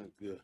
Sounds good.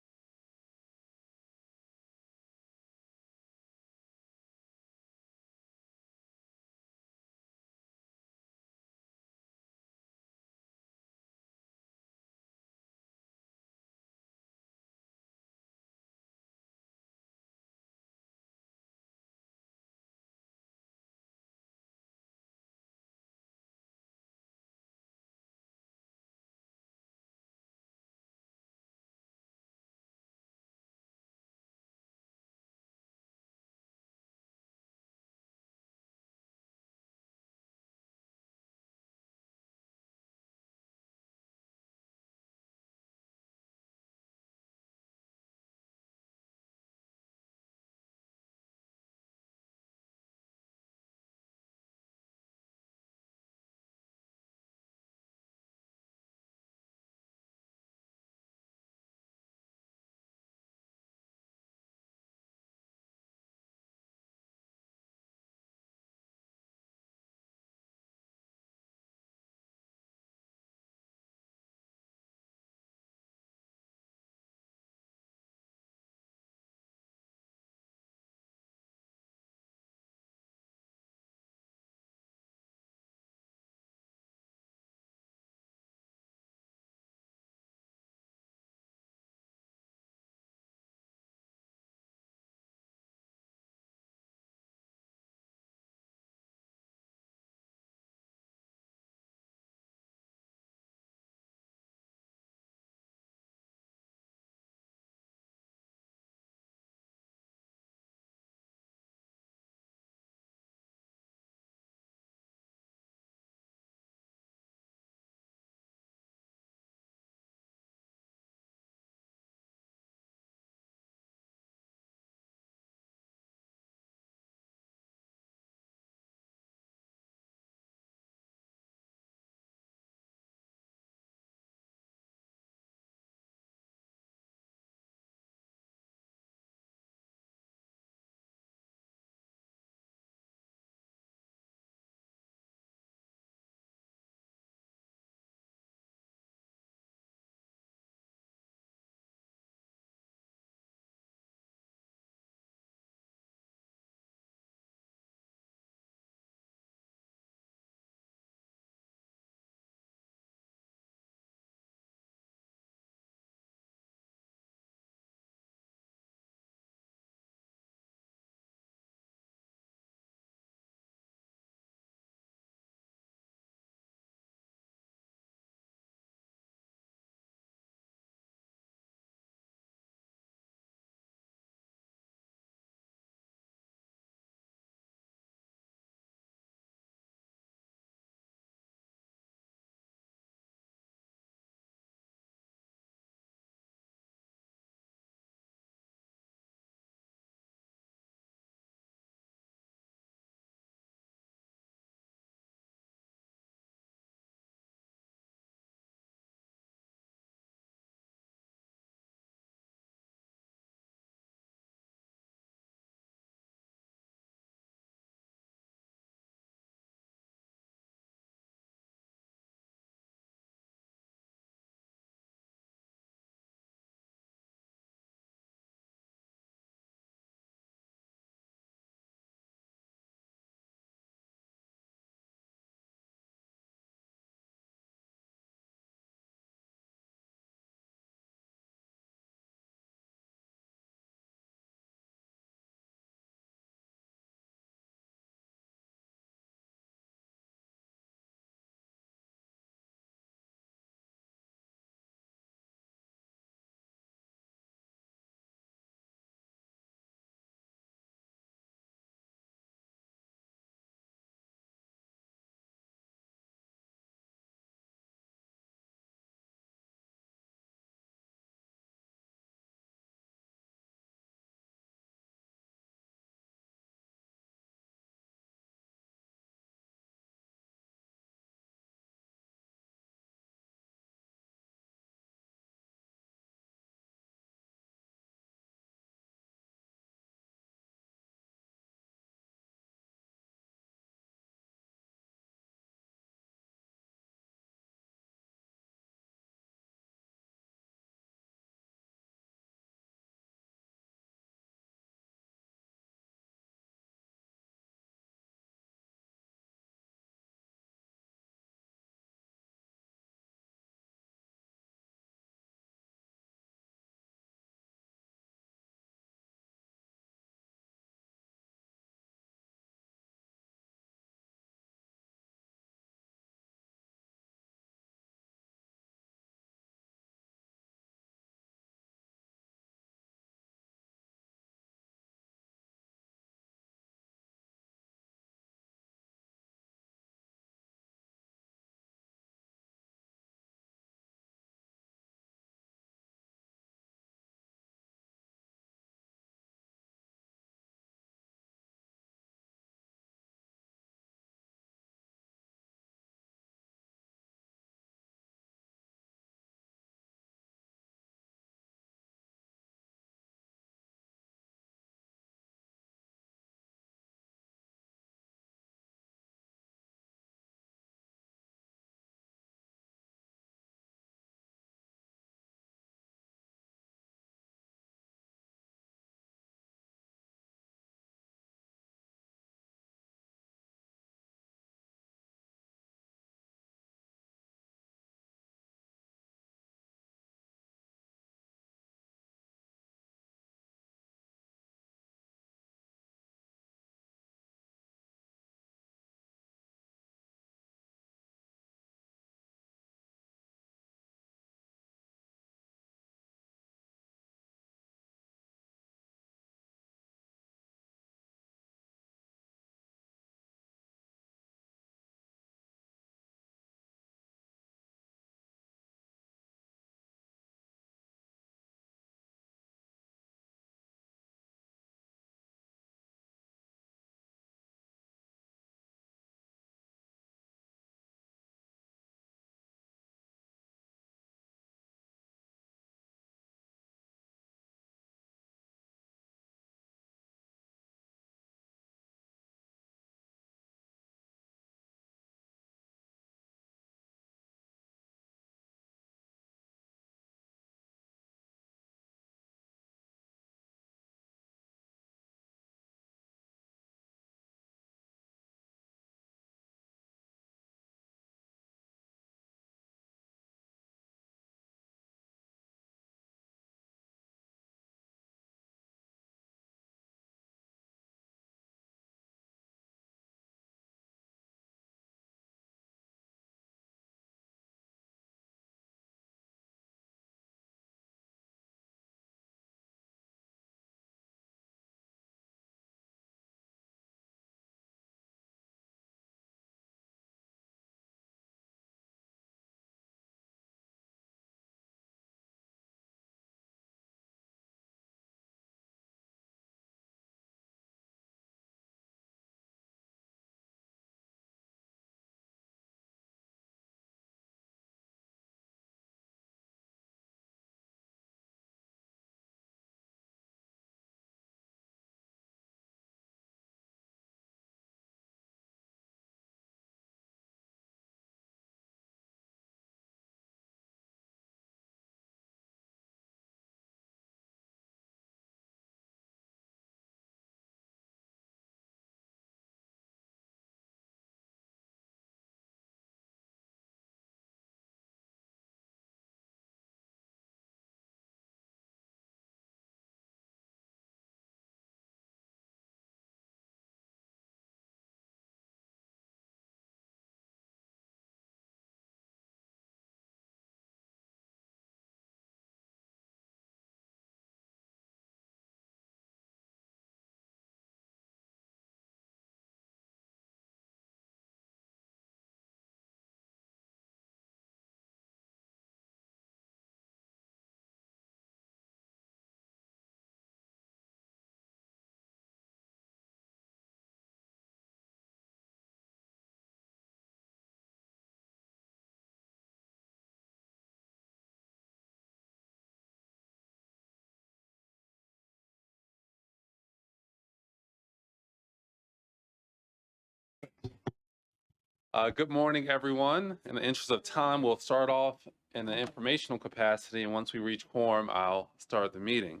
Good morning, everyone. In the interest of time, we'll start off in the informational capacity, and once we reach quorum, I'll start the meeting.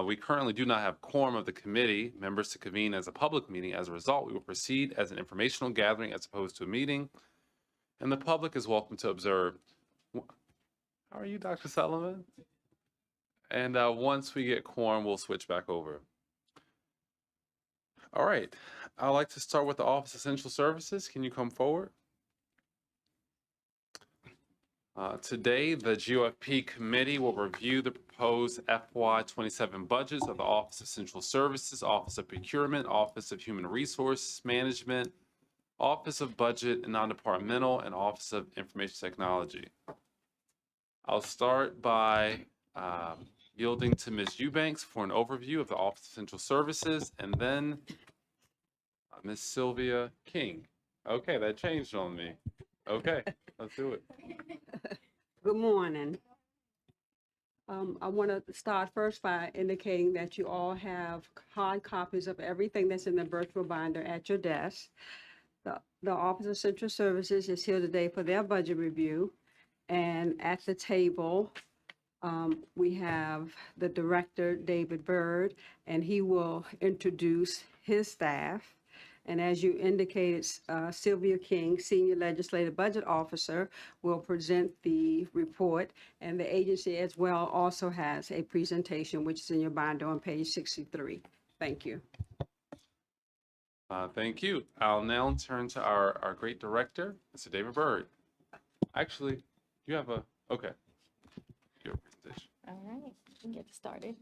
We currently do not have quorum of the committee members to convene as a public meeting. As a result, we will proceed as an informational gathering as opposed to a meeting, and the public is welcome to observe. How are you, Dr. Sullivan? And once we get quorum, we'll switch back over. All right. I'd like to start with the Office of Essential Services. Can you come forward? Today, the GOFP committee will review the proposed FY27 budgets of the Office of Central Services, Office of Procurement, Office of Human Resource Management, Office of Budget and Non-Departmental, and Office of Information Technology. I'll start by yielding to Ms. Eubanks for an overview of the Office of Central Services, and then Ms. Sylvia King. Okay, that changed on me. Okay, let's do it. Good morning. I want to start first by indicating that you all have hard copies of everything that's in the virtual binder at your desk. The Office of Central Services is here today for their budget review. And at the table, we have the director, David Byrd, and he will introduce his staff. And as you indicated, Sylvia King, Senior Legislative Budget Officer, will present the report. And the agency as well also has a presentation, which is in your binder on page 63. Thank you. Thank you. I'll now turn to our great director, Mr. David Byrd. Actually, you have okay. Your presentation. All right, we can get started.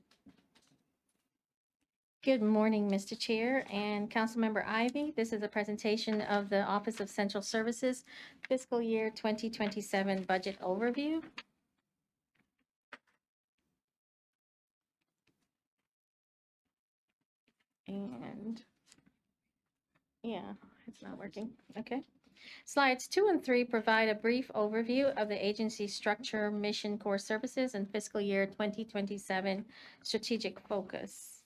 Good morning, Mr. Chair and Councilmember Ivy. This is a presentation of the Office of Central Services Fiscal Year 2027 Budget Overview. And yeah, it's not working. Okay. Slides 2 and 3 provide a brief overview of the agency's structure, mission, core services, and fiscal year 2027 strategic focus.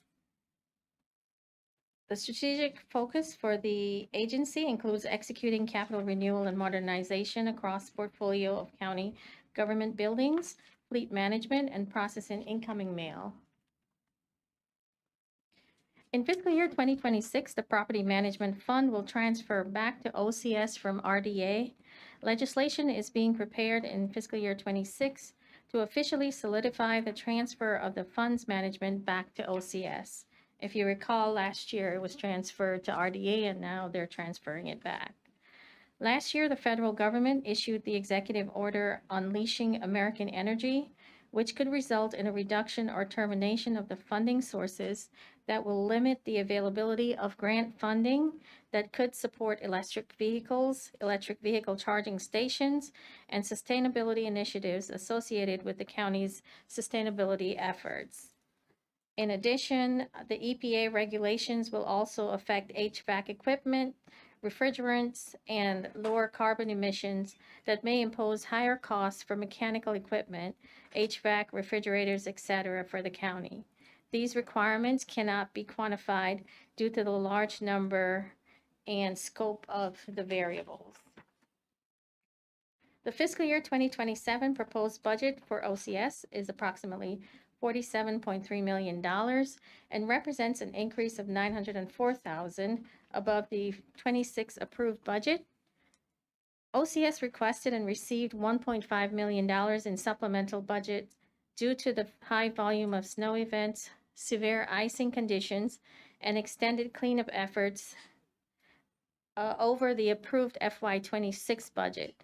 The strategic focus for the agency includes executing capital renewal and modernization across portfolio of county government buildings, fleet management, and processing incoming mail. In fiscal year 2026, the Property Management Fund will transfer back to OCS from RDA. Legislation is being prepared in fiscal year 26 to officially solidify the transfer of the fund's management back to OCS. If you recall, last year it was transferred to RDA and now they're transferring it back. Last year, the federal government issued the executive order Unleashing American Energy, which could result in a reduction or termination of the funding sources that will limit the availability of grant funding that could support electric vehicles, electric vehicle charging stations, and sustainability initiatives associated with the county's sustainability efforts. In addition, the EPA regulations will also affect HVAC equipment, refrigerants, and lower carbon emissions that may impose higher costs for mechanical equipment, HVAC, refrigerators, etc. for the county. These requirements cannot be quantified due to the large number and scope of the variables. The fiscal year 2027 proposed budget for OCS is approximately $47.3 million and represents an increase of $904,000 above the 26 approved budget. OCS requested and received $1.5 million in supplemental budget due to the high volume of snow events, severe icing conditions, and extended cleanup efforts over the approved FY26 budget.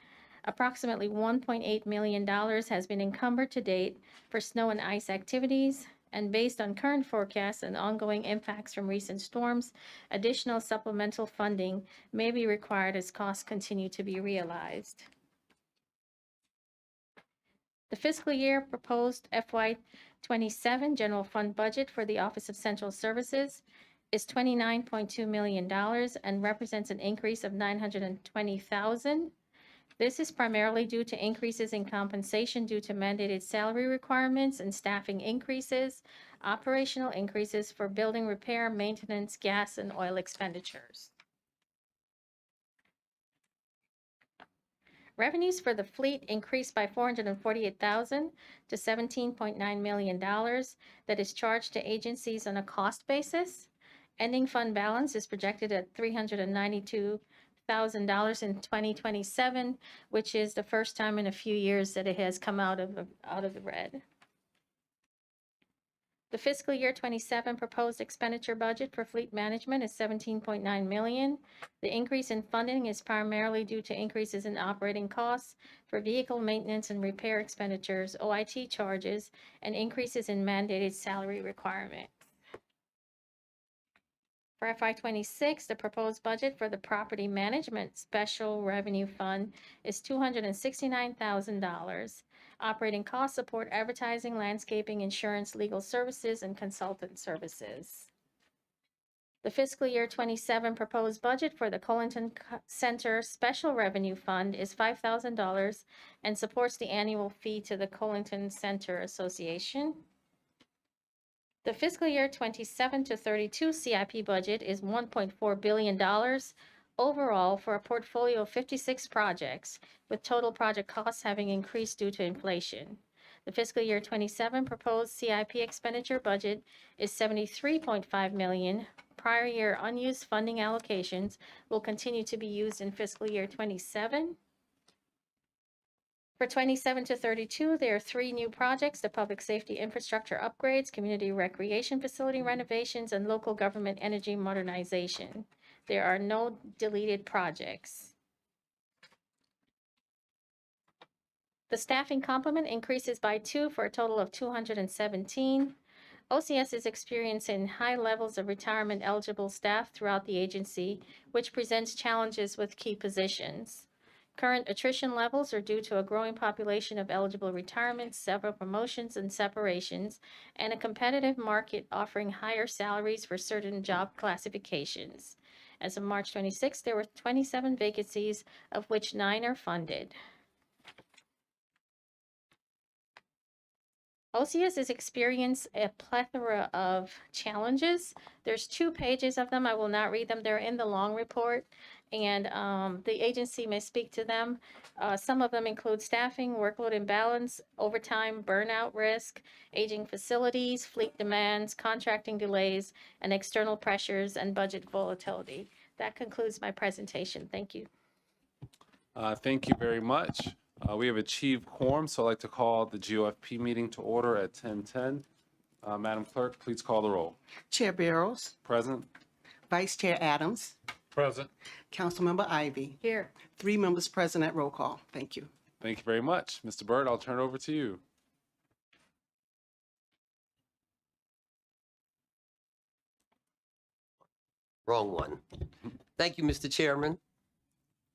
Approximately $1.8 million has been encumbered to date for snow and ice activities, and based on current forecasts and ongoing impacts from recent storms, additional supplemental funding may be required as costs continue to be realized. The fiscal year proposed FY27 general fund budget for the Office of Central Services is $29.2 million and represents an increase of $920,000. This is primarily due to increases in compensation due to mandated salary requirements and staffing increases, operational increases for building repair, maintenance, gas, and oil expenditures. Revenues for the fleet increased by $448,000 to $17.9 million that is charged to agencies on a cost basis. Ending fund balance is projected at $392,000 in 2027, which is the first time in a few years that it has come out of the red. The fiscal year 27 proposed expenditure budget for fleet management is $17.9 million. The increase in funding is primarily due to increases in operating costs for vehicle maintenance and repair expenditures, OIT charges, and increases in mandated salary requirements. For FY 26, the proposed budget for the Property Management Special Revenue Fund is $269,000. Operating costs support advertising, landscaping, insurance, legal services, and consultant services. The fiscal year 27 proposed budget for the Colinton Center Special Revenue Fund is $5,000 and supports the annual fee to the Colinton Center Association. The fiscal year 27 to 32 CIP budget is $1.4 billion overall for a portfolio of 56 projects, with total project costs having increased due to inflation. The fiscal year 27 proposed CIP expenditure budget is $73.5 million. Prior year unused funding allocations will continue to be used in fiscal year 27. For 27 to 32, there are 3 new projects: the public safety infrastructure upgrades, community recreation facility renovations, and local government energy modernization. There are no deleted projects. The staffing complement increases by 2 for a total of 217. OCS is experiencing high levels of retirement eligible staff throughout the agency, which presents challenges with key positions. Current attrition levels are due to a growing population of eligible retirements, several promotions and separations, and a competitive market offering higher salaries for certain job classifications. As of March 26, there were 27 vacancies, of which 9 are funded. OCS has experienced a plethora of challenges. There's 2 pages of them. I will not read them. They're in the long report, and the agency may speak to them. Some of them include staffing, workload imbalance, overtime, burnout risk, aging facilities, fleet demands, contracting delays, and external pressures and budget volatility. That concludes my presentation. Thank you. Thank you very much. We have achieved quorum, so I'd like to call the GOFP meeting to order at 10:10. Madam Clerk, please call the roll. Chair Barrows, Present? Vice Chair Adams, Present. Councilmember Ivy. Here. 3 members present at roll call. Thank you. Thank you very much. Mr. Byrd, I'll turn it over to you. Wrong one. Thank you, Mr. Chairman.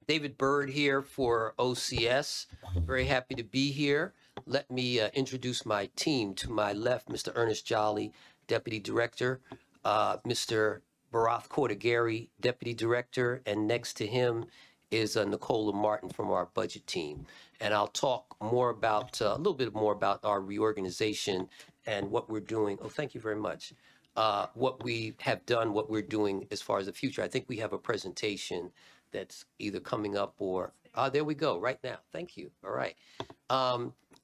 David Byrd here for OCS. Very happy to be here. Let me introduce my team. To my left, Mr. Ernest Jolly, Deputy Director, Mr. Barath Cordigary, Deputy Director, and next to him is Nicola Martin from our budget team. And I'll talk more about, a little bit more about our reorganization and what we're doing. Oh, thank you very much. What we have done, what we're doing as far as the future. I think we have a presentation that's either coming up or, there we go, right now. Thank you. All right.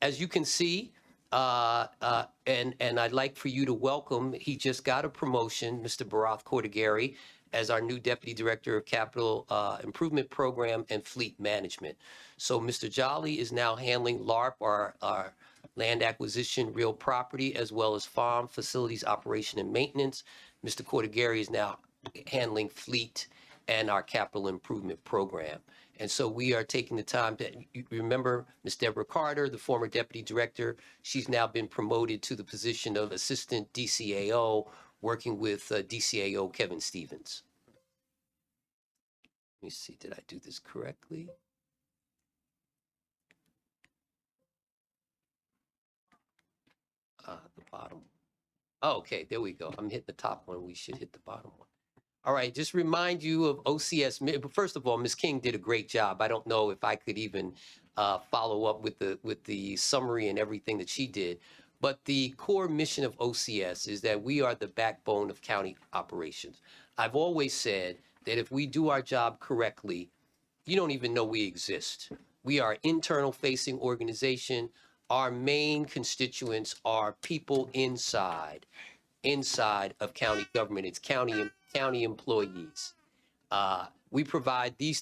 As you can see, and I'd like for you to welcome, he just got a promotion, Mr. Barath Cordigary, as our new Deputy Director of Capital Improvement Program and Fleet Management. So Mr. Jolly is now handling LARP, our land acquisition, real property, as well as farm facilities operation and maintenance. Mr. Cordigary is now handling fleet and our capital improvement program. And so we are taking the time to, you remember Ms. Deborah Carter, the former deputy director. She's now been promoted to the position of assistant DCAO, working with DCAO Kevin Stevens. Let me see, did I do this correctly? The bottom. Oh, okay, there we go. I'm hitting the top one. We should hit the bottom one. All right, just remind you of OCS. But first of all, Ms. King did a great job. I don't know if I could even follow up with the summary and everything that she did. But the core mission of OCS is that we are the backbone of county operations. I've always said that if we do our job correctly, you don't even know we exist. We are an internal-facing organization. Our main constituents are people inside of county government. It's county employees. We provide these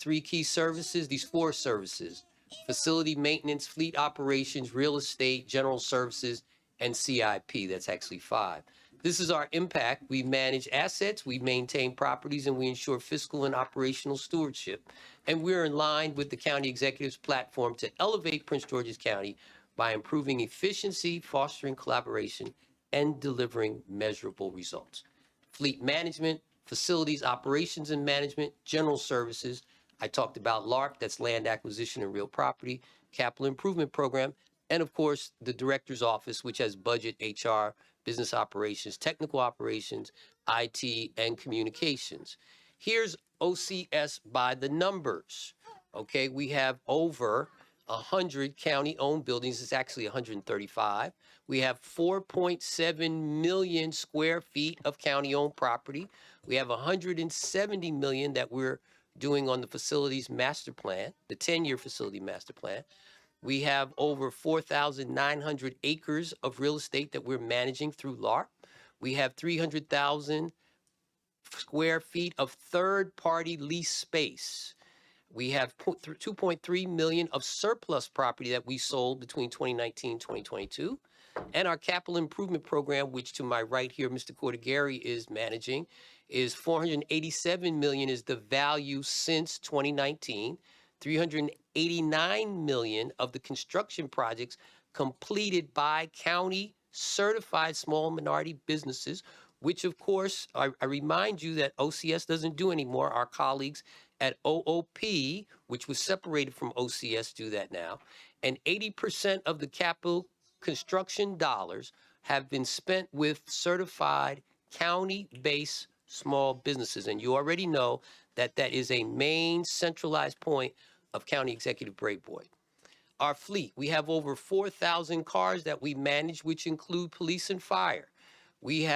four services: facility maintenance, fleet operations, real estate, general services, and CIP. That's actually 5. This is our impact. We manage assets, we maintain properties, and we ensure fiscal and operational stewardship. And we're in line with the county executive's platform to elevate Prince George's County by improving efficiency, fostering collaboration, and delivering measurable results. Fleet management, facilities, operations and management, general services. I talked about LARP, that's land acquisition and real property, capital improvement program, and of course, the director's office, which has budget, HR, business operations, technical operations, IT, and communications. Here's OCS by the numbers. Okay, we have over 100 county-owned buildings. It's actually 135. We have 4.7 million square feet of county-owned property. We have 170 million that we're doing on the facilities master plan, the 10-year facility master plan. We have over 4,900 acres of real estate that we're managing through LARP. We have 300,000 square feet of third-party lease space. We have 2.3 million of surplus property that we sold between 2019 and 2022. And our capital improvement program, which to my right here, Mr. Cordigary is managing, is 487 million is the value since 2019. 389 million of the construction projects completed by county certified small minority businesses, which of course, I remind you that OCS doesn't do anymore. Our colleagues at OOP, which was separated from OCS, do that now. And 80% of the capital construction dollars have been spent with certified county-based small businesses. And you already know that that is a main centralized point of County Executive Brave Boy. Our fleet, we have over 4,000 cars that we manage, which include police and fire. We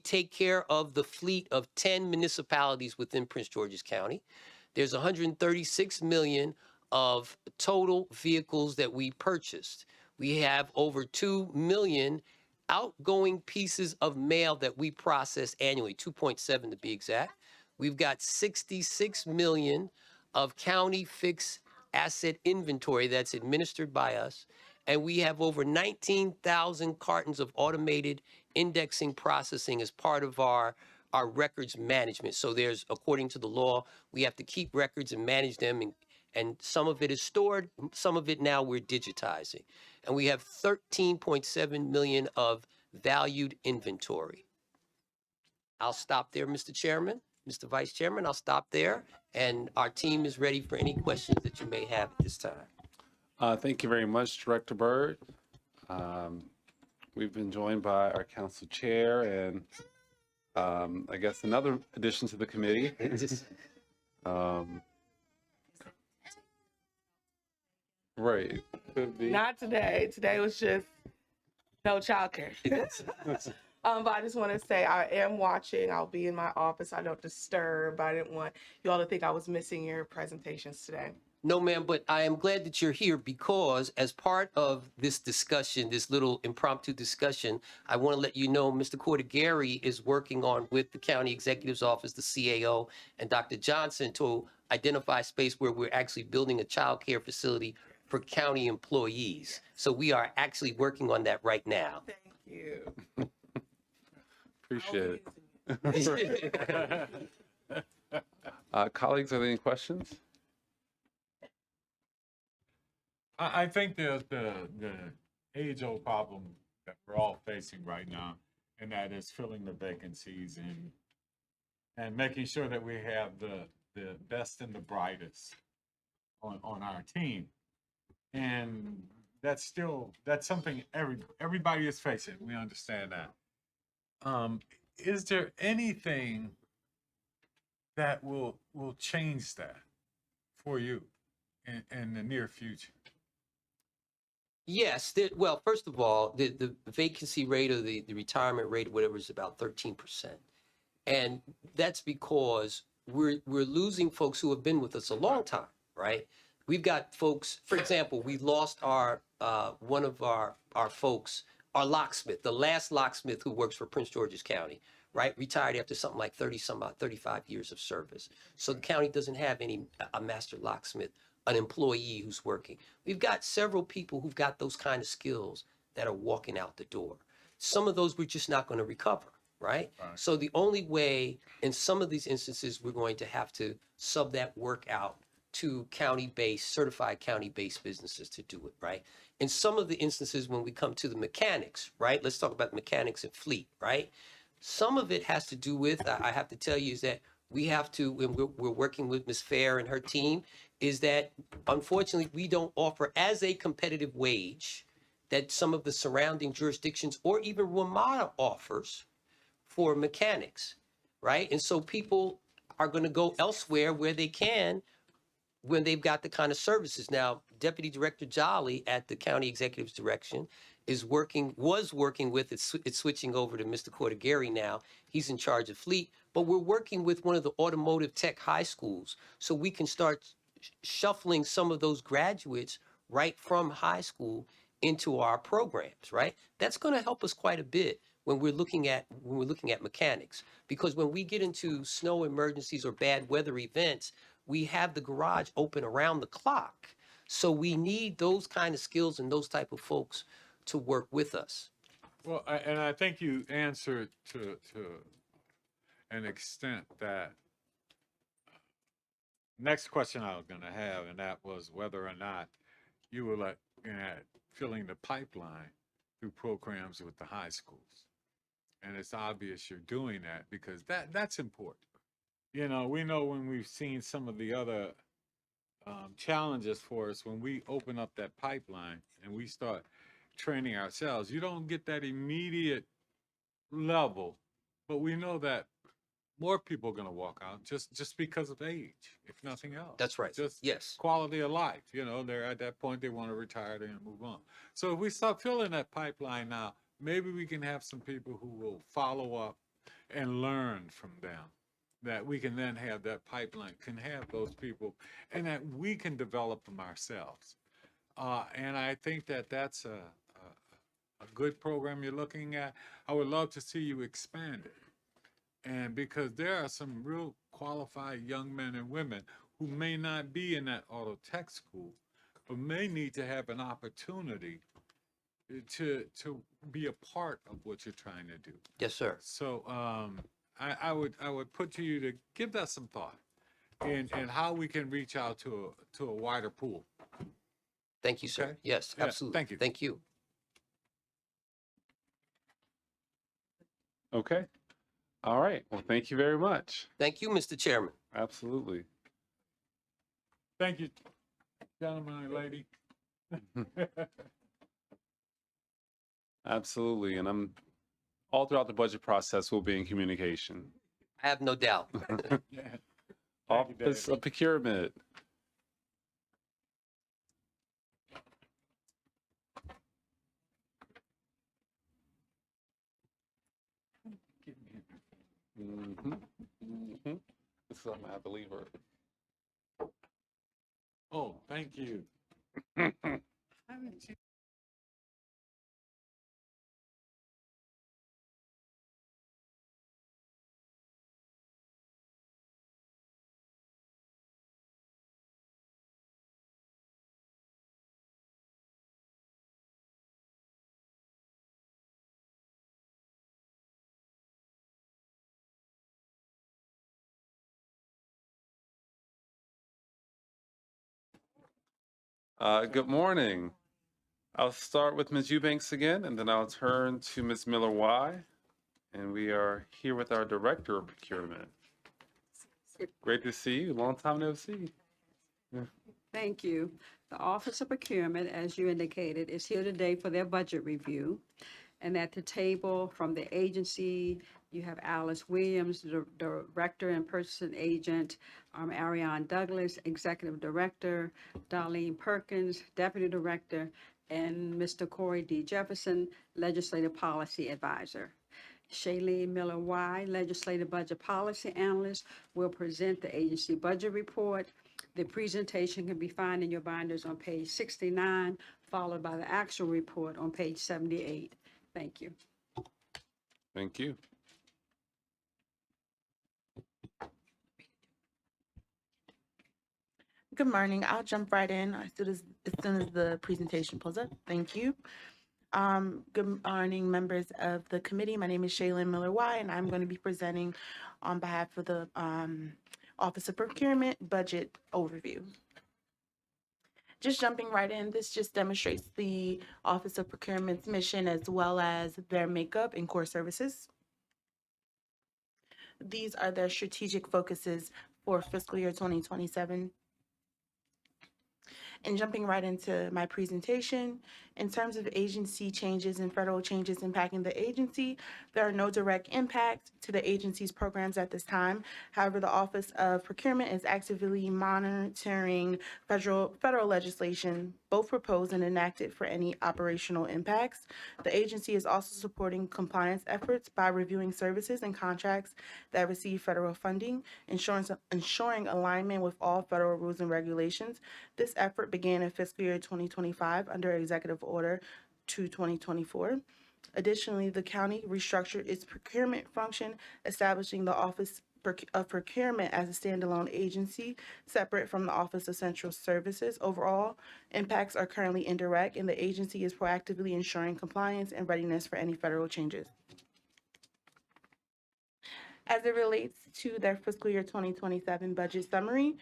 take care of the fleet of 10 municipalities within Prince George's County. There's 136 million of total vehicles that we purchased. We have over 2 million outgoing pieces of mail that we process annually, 2.7 to be exact. We've got 66 million of county fixed asset inventory that's administered by us. And we have over 19,000 cartons of automated indexing processing as part of our records management. So there's, according to the law, we have to keep records and manage them, and some of it is stored, some of it now we're digitizing. And we have 13.7 million of valued inventory. I'll stop there, Mr. Chairman. Mr. Vice Chairman, I'll stop there, and our team is ready for any questions that you may have at this time. Thank you very much, Director Byrd. We've been joined by our council chair and I guess another addition to the committee. Right. Could be. Not today. Today was just no childcare. But I just want to say I am watching. I'll be in my office. I don't disturb. I didn't want you all to think I was missing your presentations today. No, ma'am, but I am glad that you're here because as part of this discussion, this little impromptu discussion, I want to let you know Mr. Cordigary is working on with the County Executive's Office, the CAO, and Dr. Johnson to identify space where we're actually building a child care facility for county employees. So we are actually working on that right now. Thank you. Appreciate it. Colleagues, are there any questions? I think the age-old problem that we're all facing right now, and that is filling the vacancies and making sure that we have the best and the brightest on our team. And that's something everybody is facing. We understand that. Is there anything that will change that for you in the near future? Yes. Well, first of all, the vacancy rate or the retirement rate, whatever, is about 13%. And that's because we're losing folks who have been with us a long time, right? We've got folks, for example, we lost our one of our folks, our locksmith, the last locksmith who works for Prince George's County, right? Retired after something like 35 years of service. So the county doesn't have a master locksmith, an employee who's working. We've got several people who've got those kind of skills that are walking out the door. Some of those we're just not going to recover, right? So the only way, in some of these instances, we're going to have to sub that work out to certified county-based businesses to do it, right? In some of the instances, when we come to the mechanics, right? Let's talk about the mechanics and fleet, right? Some of it has to do with, I have to tell you, is that we have to, when we're working with Ms. Fair and her team, is that unfortunately, we don't offer as a competitive wage that some of the surrounding jurisdictions or even Ramada offers for mechanics, right? And so people are going to go elsewhere where they can when they've got the kind of services. Now, Deputy Director Jolly at the County Executive's direction was working with, it's switching over to Mr. Cordigary now. He's in charge of fleet, but we're working with one of the automotive tech high schools so we can start shuffling some of those graduates right from high school into our programs, right? That's going to help us quite a bit when we're looking at mechanics, because when we get into snow emergencies or bad weather events, we have the garage open around the clock. So we need those kind of skills and those type of folks to work with us. Well, and I think you answered to an extent that next question I was going to have, and that was whether or not you were looking at filling the pipeline through programs with the high schools. And it's obvious you're doing that because that's important. You know, we know when we've seen some of the other challenges for us, when we open up that pipeline and we start training ourselves, you don't get that immediate level, but we know that more people are going to walk out just because of age, if nothing else. That's right. Just Yes. quality of life. You know, they're at that point, they want to retire and move on. So if we start filling that pipeline now, maybe we can have some people who will follow up and learn from them, that we can then have that pipeline, can have those people, and that we can develop them ourselves. And I think that that's a good program you're looking at. I would love to see you expand it. And because there are some real qualified young men and women who may not be in that auto tech school, but may need to have an opportunity to be a part of what you're trying to do. Yes, sir. So I would put to you to give that some thought, and how we can reach out to a wider pool. Thank you, sir. Okay. Yes, Yeah, absolutely. thank you. Thank you. Okay. All right. Well, thank you very much. Thank you, Mr. Chairman. Absolutely. Thank you, gentlemen and lady. Absolutely. And I'm all throughout the budget process, we'll be in communication. I have no doubt. Yeah. Thank you, Office David. of Procurement. This is something I have to leave her. Oh, thank you. Good morning. I'll start with Ms. Eubanks again, and then I'll turn to Ms. Miller-Y. And we are here with our Director of Procurement. Great to see you. Long time no see. Thank you. The Office of Procurement, as you indicated, is here today for their budget review. And at the table from the agency, you have Alice Williams, the Director and Purchasing Agent, Ariane Douglas, Executive Director, Darlene Perkins, Deputy Director, and Mr. Corey D. Jefferson, Legislative Policy Advisor. Shailene Miller Y, Legislative Budget Policy Analyst, will present the agency budget report. The presentation can be found in your binders on page 69, followed by the actual report on page 78. Thank you. Thank you. Good morning. I'll jump right in as soon as the presentation pulls up. Thank you. Good morning, members of the committee. My name is Shaylin Miller-Y, and I'm going to be presenting on behalf of the Office of Procurement Budget Overview. Just jumping right in, this just demonstrates the Office of Procurement's mission as well as their makeup and core services. These are their strategic focuses for fiscal year 2027. And jumping right into my presentation, in terms of agency changes and federal changes impacting the agency, there are no direct impacts to the agency's programs at this time. However, the Office of Procurement is actively monitoring federal legislation, both proposed and enacted, for any operational impacts. The agency is also supporting compliance efforts by reviewing services and contracts that receive federal funding, ensuring alignment with all federal rules and regulations. This effort began in fiscal year 2025 under Executive Order 2/2024. Additionally, the county restructured its procurement function, establishing the Office of Procurement as a standalone agency separate from the Office of Central Services. Overall, impacts are currently indirect, and the agency is proactively ensuring compliance and readiness for any federal changes. As it relates to their fiscal year 2027 budget summary,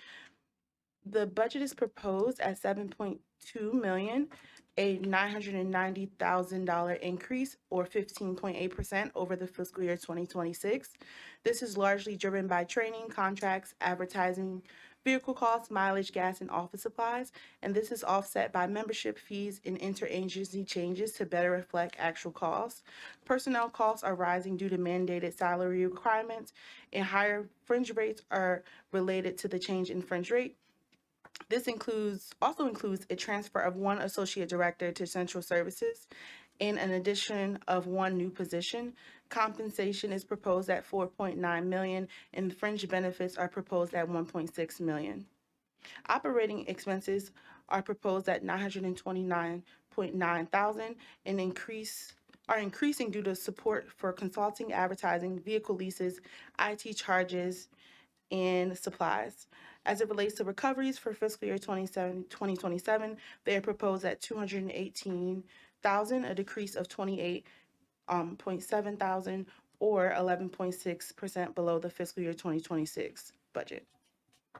the budget is proposed at $7.2 million, a $990,000 increase, or 15.8% over the fiscal year 2026. This is largely driven by training, contracts, advertising, vehicle costs, mileage, gas, and office supplies, and this is offset by membership fees and interagency changes to better reflect actual costs. Personnel costs are rising due to mandated salary requirements, and higher fringe rates are related to the change in fringe rate. This also includes a transfer of one associate director to central services and an addition of one new position. Compensation is proposed at $4.9 million, and fringe benefits are proposed at $1.6 million. Operating expenses are proposed at $929.9 thousand and are increasing due to support for consulting, advertising, vehicle leases, IT charges, and supplies. As it relates to recoveries for fiscal year 2027, they are proposed at $218,000, a decrease of $28.7 thousand, or 11.6% below the fiscal year 2026 budget.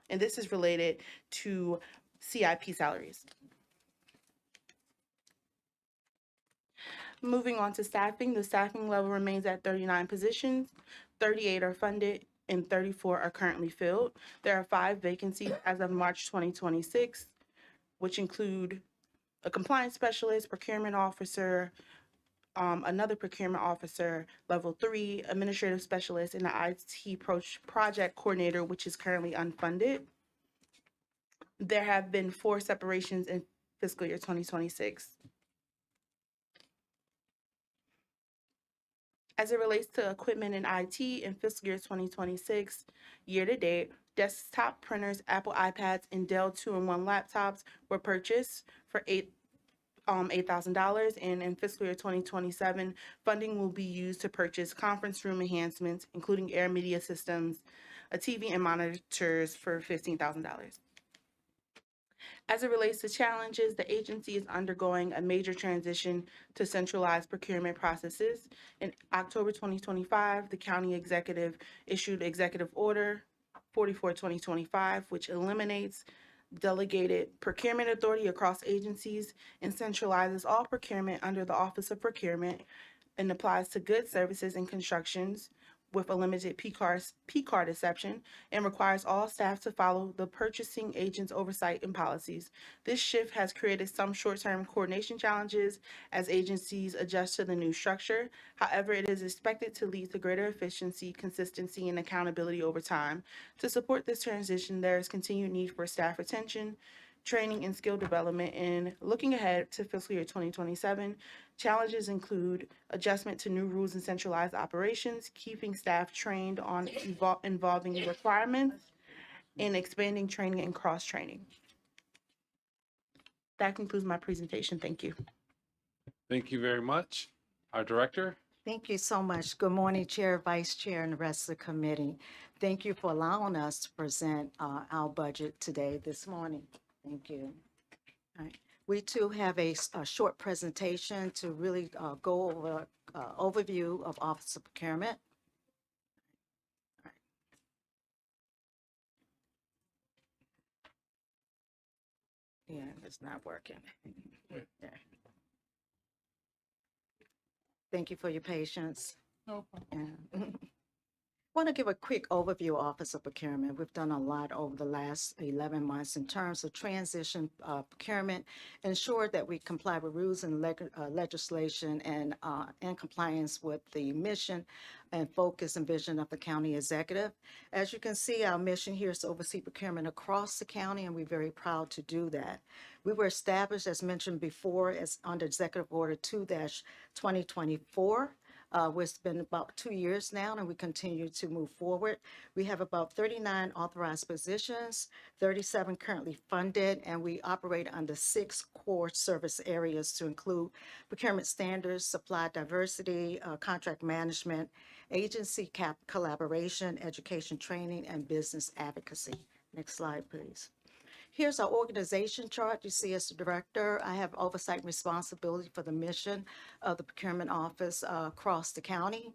And this is related to CIP salaries. Moving on to staffing, the staffing level remains at 39 positions, 38 are funded, and 34 are currently filled. There are 5 vacancies as of March 2026, which include a compliance specialist, procurement officer, another procurement officer, level 3, administrative specialist, and an IT project coordinator, which is currently unfunded. There have been 4 separations in fiscal year 2026. As it relates to equipment and IT in fiscal year 2026, year-to-date, desktop printers, Apple iPads, and Dell 2-in-1 laptops were purchased for $8,000, and in fiscal year 2027, funding will be used to purchase conference room enhancements, including air media systems, a TV, and monitors for $15,000. As it relates to challenges, the agency is undergoing a major transition to centralized procurement processes. In October 2025, the county executive issued Executive Order 44/2025, which eliminates delegated procurement authority across agencies and centralizes all procurement under the Office of Procurement and applies to goods, services, and constructions with a limited P-card exception, and requires all staff to follow the purchasing agent's oversight and policies. This shift has created some short-term coordination challenges as agencies adjust to the new structure. However, it is expected to lead to greater efficiency, consistency, and accountability over time. To support this transition, there is continued need for staff retention, training and skill development. And looking ahead to fiscal year 2027, challenges include adjustment to new rules and centralized operations, keeping staff trained on involving requirements, and expanding training and cross-training. That concludes my presentation. Thank you. Thank you very much. Our director? Thank you so much. Good morning, Chair, Vice Chair, and the rest of the committee. Thank you for allowing us to present our budget today, this morning. Thank you. All right. We too have a short presentation to really go over overview of Office of Procurement. All right. Yeah, it's not working. Yeah. Thank you for your patience. No problem. Yeah. Want to give a quick overview of Office of Procurement. We've done a lot over the last 11 months in terms of transition procurement, ensure that we comply with rules and legislation and in compliance with the mission and focus and vision of the county executive. As you can see, our mission here is to oversee procurement across the county, and we're very proud to do that. We were established, as mentioned before, as under Executive Order 2-2024. It's been about 2 years now, and we continue to move forward. We have about 39 authorized positions, 37 currently funded, and we operate under 6 core service areas to include procurement standards, supply diversity, contract management, agency collaboration, education training, and business advocacy. Next slide, please. Here's our organization chart. You see as the director, I have oversight and responsibility for the mission of the procurement office across the county.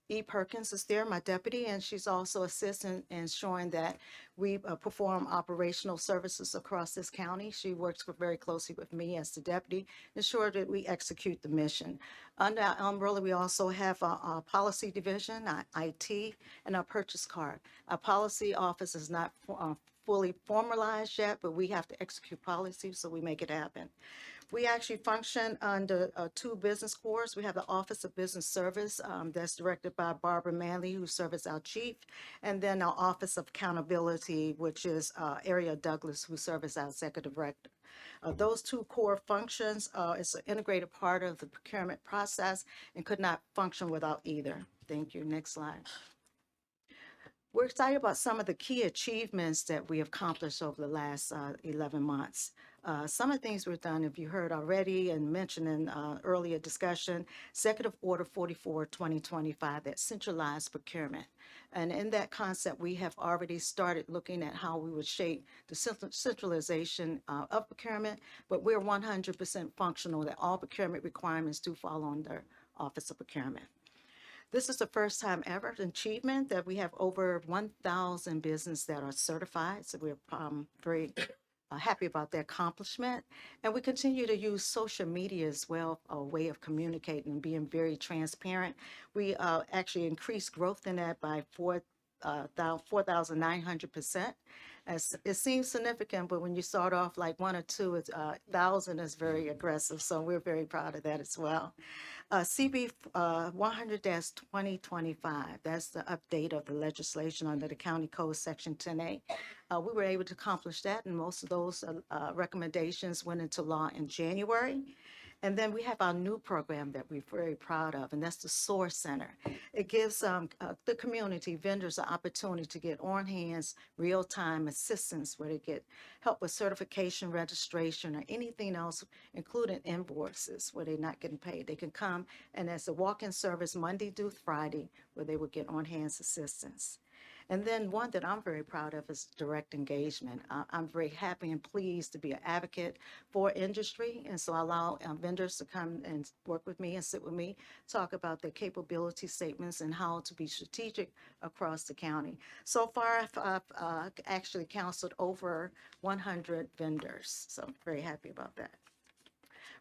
E. Perkins is there, my deputy, and she's also assisting in ensuring that we perform operational services across this county. She works very closely with me as the deputy, ensure that we execute the mission. Under our umbrella, we also have our policy division, our IT, and our purchase card. Our policy office is not fully formalized yet, but we have to execute policies, so we make it happen. We actually function under 2 business cores. We have the Office of Business Service that's directed by Barbara Manley, who serves as our chief, and then our Office of Accountability, which is Ariel Douglas, who serves as our executive director. Those 2 core functions is an integrated part of the procurement process and could not function without either. Thank you. Next slide. We're excited about some of the key achievements that we have accomplished over the last 11 months. Some of the things we've done, if you heard already and mentioned in earlier discussion, Executive Order 44/2025, that centralized procurement. And in that concept, we have already started looking at how we would shape the centralization of procurement, but we're 100% functional that all procurement requirements do fall under Office of Procurement. This is the first time ever achievement that we have over 1,000 businesses that are certified. So we're very happy about the accomplishment. And we continue to use social media as well, a way of communicating and being very transparent. We actually increased growth in that by 4,900%. It seems significant, but when you start off like 1 or 2, 1,000 is very aggressive. So we're very proud of that as well. CB 100-2025, that's the update of the legislation under the County Code Section 10A. We were able to accomplish that, and most of those recommendations went into law in January. And then we have our new program that we're very proud of, and that's the Source Center. It gives the community, vendors, an opportunity to get on-hands, real-time assistance where they get help with certification, registration, or anything else, including invoices where they're not getting paid. They can come, and as a walk-in service Monday through Friday, where they would get on-hands assistance. And then one that I'm very proud of is direct engagement. I'm very happy and pleased to be an advocate for industry. And so I allow vendors to come and work with me and sit with me, talk about their capability statements and how to be strategic across the county. So far, I've actually counseled over 100 vendors. So I'm very happy about that.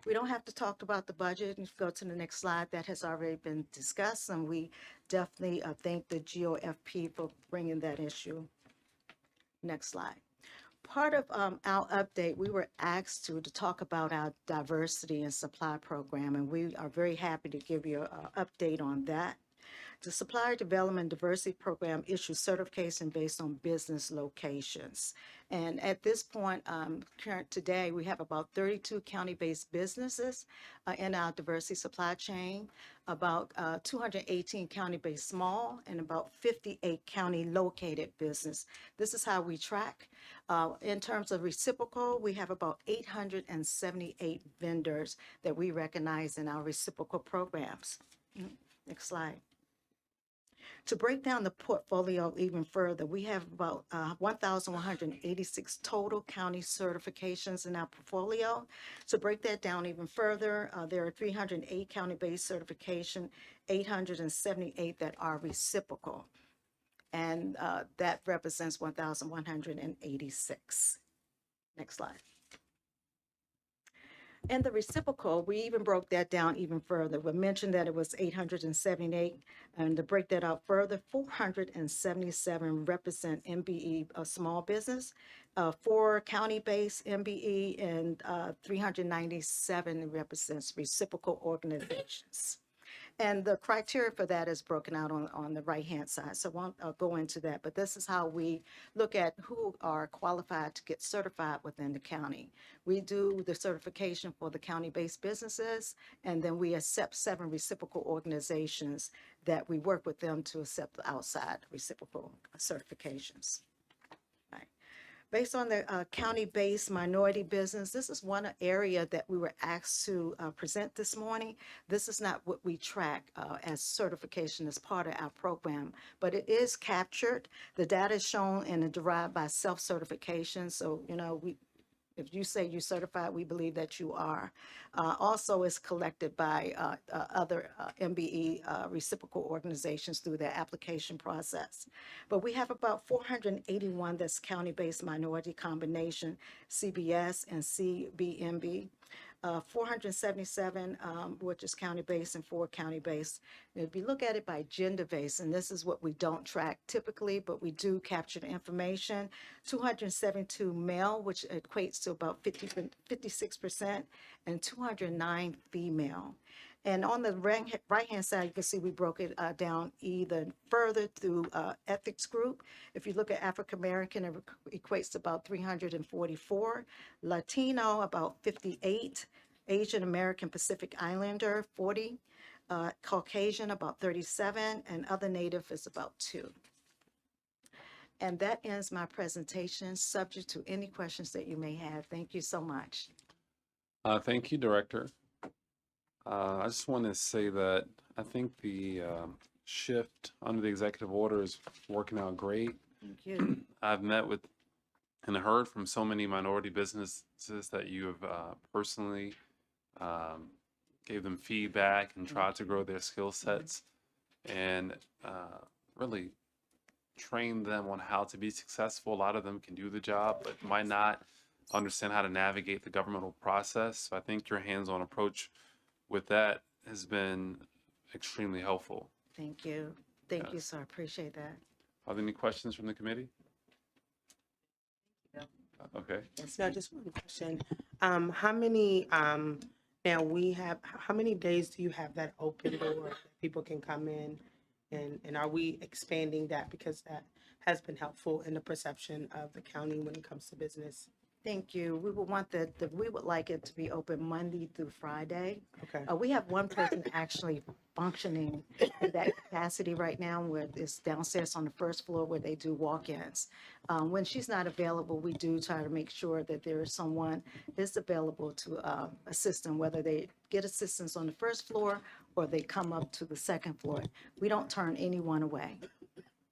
We don't have to talk about the budget. If you go to the next slide, that has already been discussed, and we definitely thank the GOFP for bringing that issue. Next slide. Part of our update, we were asked to talk about our diversity and supply program, and we are very happy to give you an update on that. The Supplier Development Diversity Program issues certification based on business locations. And at this point, today, we have about 32 county-based businesses in our diversity supply chain, about 218 county-based small, and about 58 county-located business. This is how we track. In terms of reciprocal, we have about 878 vendors that we recognize in our reciprocal programs. Next slide. To break down the portfolio even further, we have about 1,186 total county certifications in our portfolio. To break that down even further, there are 308 county-based certification, 878 that are reciprocal, and that represents 1,186. Next slide. And the reciprocal, we even broke that down even further. We mentioned that it was 878, and to break that out further, 477 represent MBE, a small business, 4 county-based MBE, and 397 represents reciprocal organizations. And the criteria for that is broken out on the right-hand side, so I won't go into that, but this is how we look at who are qualified to get certified within the county. We do the certification for the county-based businesses, and then we accept 7 reciprocal organizations that we work with them to accept the outside reciprocal certifications. Based on the county-based minority business, this is one area that we were asked to present this morning. This is not what we track as certification as part of our program, but it is captured. The data is shown and derived by self-certification. So, you know, if you say you're certified, we believe that you are. Also, it's collected by other MBE reciprocal organizations through their application process. But we have about 481 that's county-based minority combination, CBS and CBMB. 477, which is county-based, and 4 county-based. If you look at it by gender-based, and this is what we don't track typically, but we do capture the information, 272 male, which equates to about 56%, and 209 female. And on the right-hand side, you can see we broke it down even further through ethics group. If you look at African-American, it equates to about 344. Latino, about 58. Asian American Pacific Islander, 40. Caucasian, about 37. And other Native is about 2. And that ends my presentation, subject to any questions that you may have. Thank you so much. Thank you, Director. I just want to say that I think the shift under the executive order is working out great. Thank you. I've met with and heard from so many minority businesses that you have personally gave them feedback and tried to grow their skill sets and really train them on how to be successful. A lot of them can do the job, but might not understand how to navigate the governmental process. So I think your hands-on approach with that has been extremely helpful. Thank you. Thank you, Yes. sir. Appreciate that. Are there any questions from the committee? Okay. No, just one question. How many, now how many days do you have that open door that people can come in? And are we expanding that because that has been helpful in the perception of the county when it comes to business? Thank you. We would want we would like it to be open Monday through Friday. Okay. We have one person actually functioning in that capacity right now, where it's downstairs on the first floor where they do walk-ins. When she's not available, we do try to make sure that there is someone is available to assist them, whether they get assistance on the first floor or they come up to the second floor. We don't turn anyone away.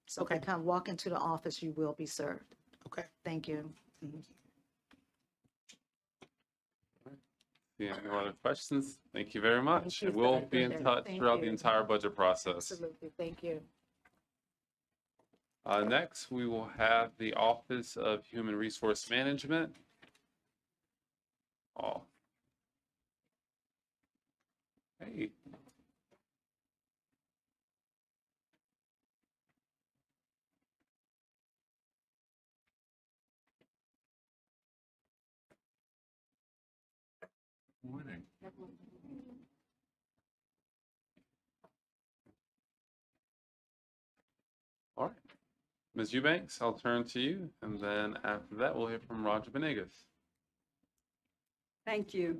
So if they come walk into the office, you will be served. Okay. Thank you. Mhm. Yeah, no other questions? Thank you very much. Thank you, And we'll sir. be in touch Thank throughout the you. entire budget process. Absolutely. Thank you. Next, we will have the Office of Human Resource Management. Oh. Hey. Morning. Ms. Eubanks, I'll turn to you, and then after that, we'll hear from Roger Venegas. Thank you.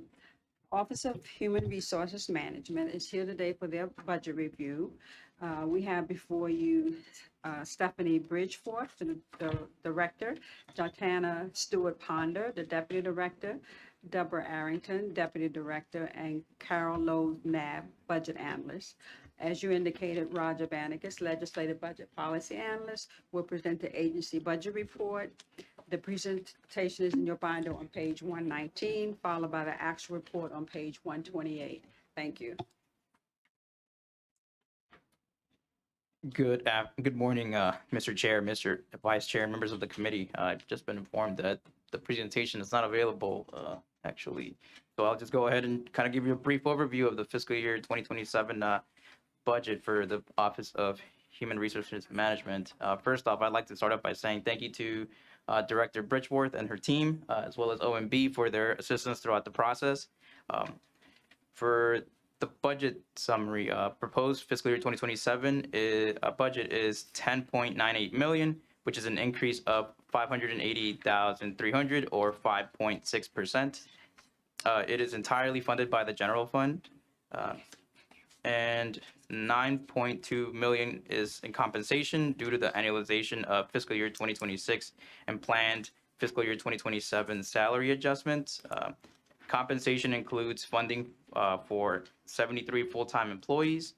Office of Human Resources Management is here today for their budget review. We have before you Stephanie Bridgeforth, the director, Jatana Stewart Ponder, the deputy director, Deborah Arrington, deputy director, and Carol Lowe Nab, budget analyst. As you indicated, Roger Vanegas, legislative budget policy analyst, will present the agency budget report. The presentation is in your binder on page 119, followed by the actual report on page 128. Thank you. Good morning, Mr. Chair, Mr. Vice Chair, and members of the committee. I've just been informed that the presentation is not available, actually. So I'll just go ahead and kind of give you a brief overview of the fiscal year 2027 budget for the Office of Human Resources Management. First off, I'd like to start off by saying thank you to Director Bridgeworth and her team, as well as OMB for their assistance throughout the process. For the budget summary, proposed fiscal year 2027 budget is 10.98 million, which is an increase of 580,300 or 5.6%. It is entirely funded by the general fund, and 9.2 million is in compensation due to the annualization of fiscal year 2026 and planned fiscal year 2027 salary adjustments. Compensation includes funding for 73 full-time employees.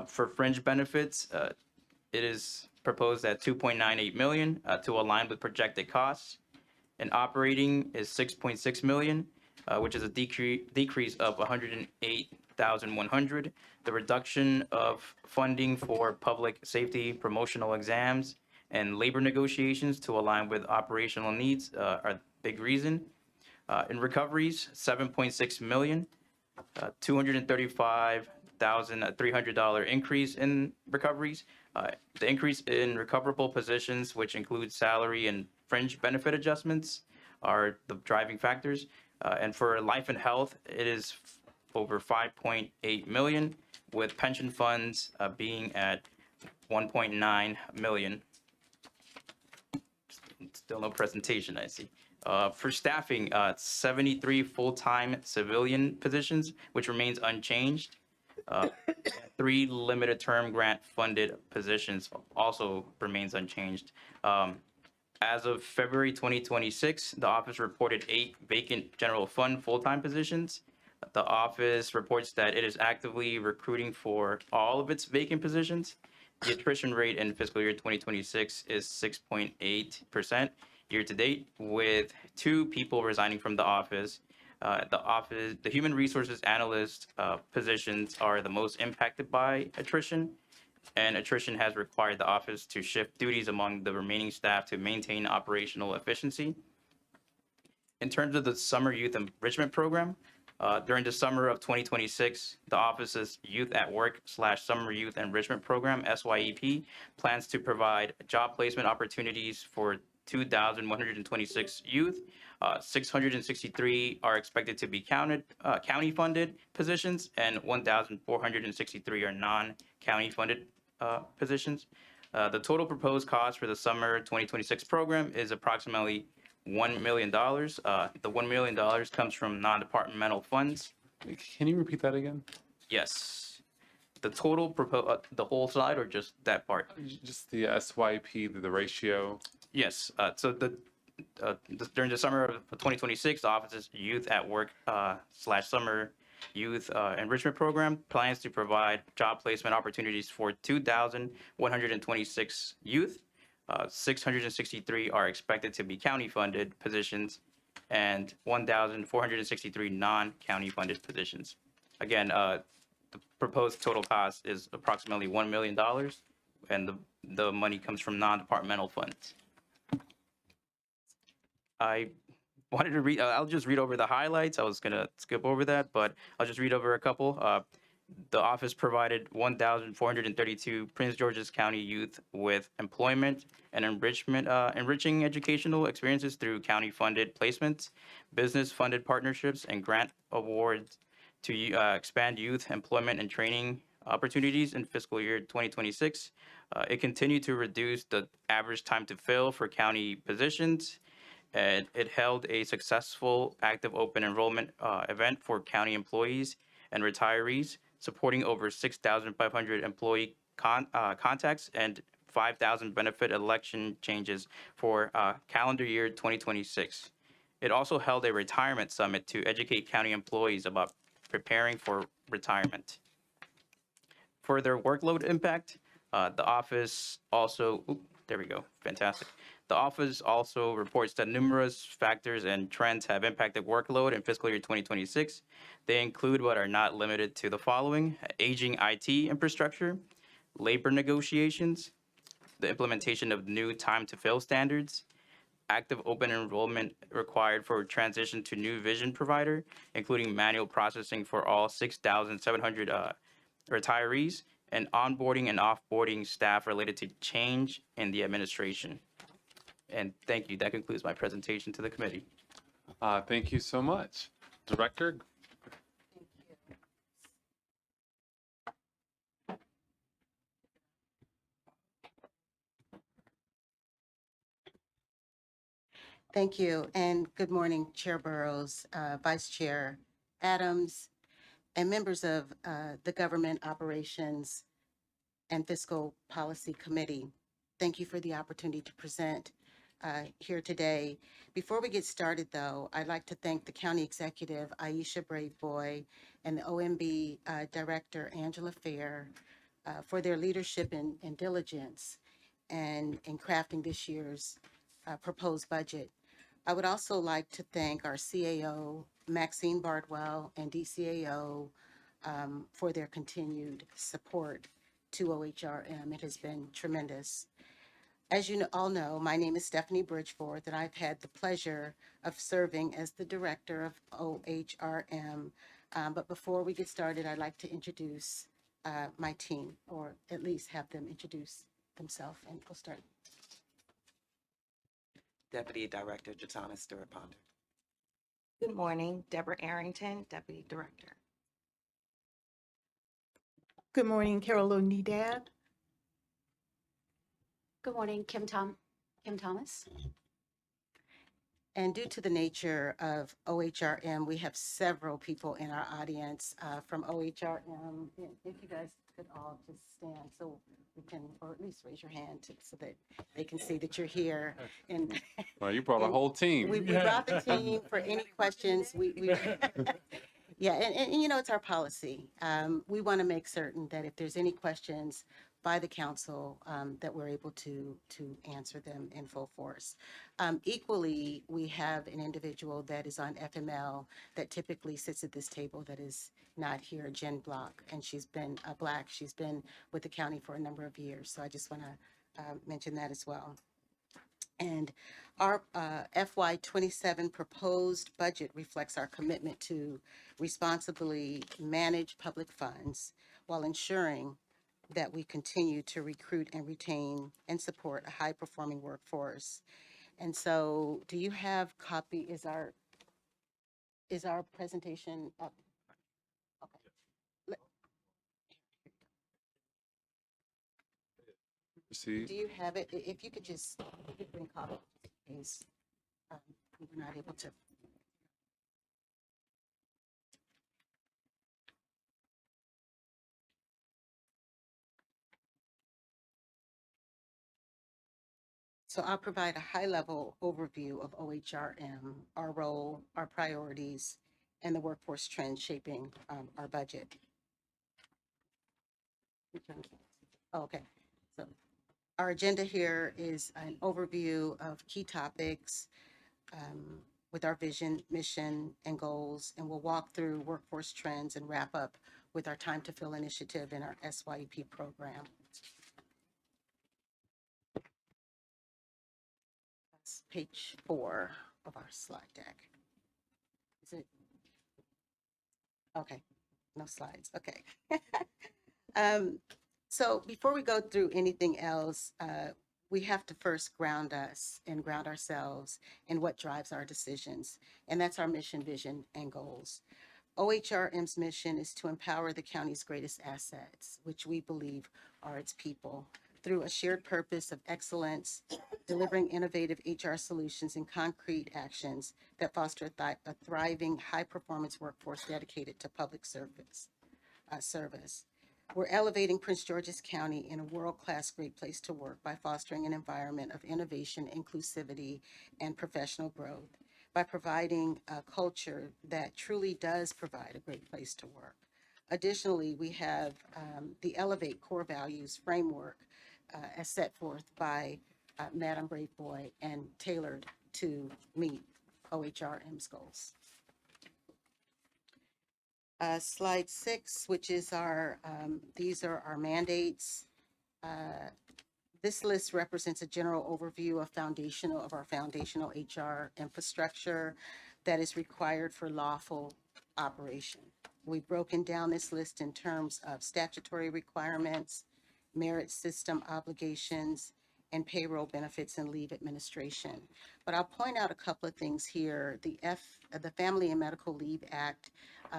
For fringe benefits, it is proposed at 2.98 million to align with projected costs. And operating is 6.6 million, which is a decrease of 108,100. The reduction of funding for public safety promotional exams and labor negotiations to align with operational needs are a big reason. In recoveries, 7.6 million, $235,300 increase in recoveries. The increase in recoverable positions, which include salary and fringe benefit adjustments, are the driving factors. And for life and health, it is over 5.8 million, with pension funds being at 1.9 million. Still no presentation, I see. For staffing, 73 full-time civilian positions, which remains unchanged. 3 limited term grant funded positions also remains unchanged. As of February 2026, the office reported 8 vacant general fund full-time positions. The office reports that it is actively recruiting for all of its vacant positions. The attrition rate in fiscal year 2026 is 6.8% year to date, with 2 people resigning from the office. The human resources analyst positions are the most impacted by attrition, and attrition has required the office to shift duties among the remaining staff to maintain operational efficiency. In terms of the summer youth enrichment program, during the summer of 2026, the office's Youth at Work / Summer Youth Enrichment Program, SYEP, plans to provide job placement opportunities for 2,126 youth. 663 are expected to be county funded positions, and 1,463 are non-county funded positions. The total proposed cost for the summer 2026 program is approximately $1 million. The $1 million comes from non-departmental funds. Can you repeat that again? Yes. The total the whole slide, or just that part? Just the SYP, the ratio. Yes. So during the summer of 2026, the office's Youth at Work / Summer Youth Enrichment Program plans to provide job placement opportunities for 2,126 youth. 663 are expected to be county funded positions, and 1,463 non-county funded positions. Again, the proposed total cost is approximately $1 million, and the money comes from non-departmental funds. I wanted to read, I'll just read over the highlights. I was going to skip over that, but I'll just read over a couple. The office provided 1,432 Prince George's County youth with employment and enriching educational experiences through county-funded placements, business-funded partnerships, and grant awards to expand youth employment and training opportunities in fiscal year 2026. It continued to reduce the average time to fill for county positions, and it held a successful active open enrollment event for county employees and retirees, supporting over 6,500 employee contacts and 5,000 benefit election changes for calendar year 2026. It also held a retirement summit to educate county employees about preparing for retirement. For their workload impact, the office also, there we go, fantastic. The office also reports that numerous factors and trends have impacted workload in fiscal year 2026. They include but are not limited to the following: aging IT infrastructure, labor negotiations, the implementation of new time to fill standards, active open enrollment required for transition to new vision provider, including manual processing for all 6,700 retirees, and onboarding and offboarding staff related to change in the administration. And thank you. That concludes my presentation to the committee. Thank you so much. Director? Thank you, and good morning, Chair Burrows, Vice Chair Adams, and members of the Government Operations and Fiscal Policy Committee. Thank you for the opportunity to present here today. Before we get started, though, I'd like to thank the County Executive, Aisha Braveboy, and the OMB Director, Angela Fair, for their leadership and diligence and in crafting this year's proposed budget. I would also like to thank our CAO, Maxine Bardwell, and DCAO for their continued support to OHRM. It has been tremendous. As you all know, my name is Stephanie Bridgeforth, and I've had the pleasure of serving as the director of OHRM. But before we get started, I'd like to introduce my team, or at least have them introduce themselves, and we'll start. Deputy Director Jatana Stewart Ponder. Good morning, Deborah Arrington, Deputy Director. Good morning, Carol O'Needad. Good morning, Kim Thomas. And due to the nature of OHRM, we have several people in our audience from OHRM. If you guys could all just stand so we can, or at least raise your hand so that they can see that you're here. And Well, you brought a whole team. we brought the team for any questions. Yeah, and you know, it's our policy. We want to make certain that if there's any questions by the council, that we're able to answer them in full force. Equally, we have an individual that is on FML that typically sits at this table that is not here, Jen Block, and she's been Black. She's been with the county for a number of years, so I just want to mention that as well. And our FY27 proposed budget reflects our commitment to responsibly manage public funds while ensuring that we continue to recruit and retain and support a high-performing workforce. And so, do you have copy? Is our presentation up? Okay. Proceed. Do you have it? If you could just bring copy, please. We're not able to. So I'll provide a high-level overview of OHRM, our role, our priorities, and the workforce trends shaping our budget. Oh, okay. So our agenda here is an overview of key topics with our vision, mission, and goals, and we'll walk through workforce trends and wrap up with our Time to Fill initiative in our SYEP program. That's page 4 of our slide deck. Is it? Okay, no slides, okay. So before we go through anything else, we have to first ground us and ground ourselves in what drives our decisions. And that's our mission, vision, and goals. OHRM's mission is to empower the county's greatest assets, which we believe are its people, through a shared purpose of excellence, delivering innovative HR solutions and concrete actions that foster a thriving, high-performance workforce dedicated to public service. We're elevating Prince George's County in a world-class great place to work by fostering an environment of innovation, inclusivity, and professional growth, by providing a culture that truly does provide a great place to work. Additionally, we have the Elevate Core Values framework as set forth by Madam Braveboy and tailored to meet OHRM's goals. Slide 6, which is these are our mandates. This list represents a general overview of our foundational HR infrastructure that is required for lawful operation. We've broken down this list in terms of statutory requirements, merit system obligations, and payroll benefits and leave administration. But I'll point out a couple of things here. The Family and Medical Leave Act,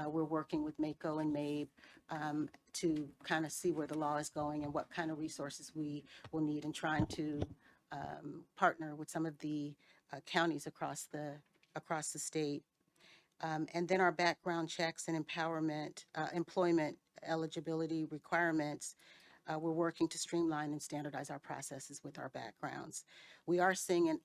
we're working with MACO and MABE to kind of see where the law is going and what kind of resources we will need, and trying to partner with some of the counties across the state. And then our background checks and employment eligibility requirements. We're working to streamline and standardize our processes with our backgrounds. We are seeing an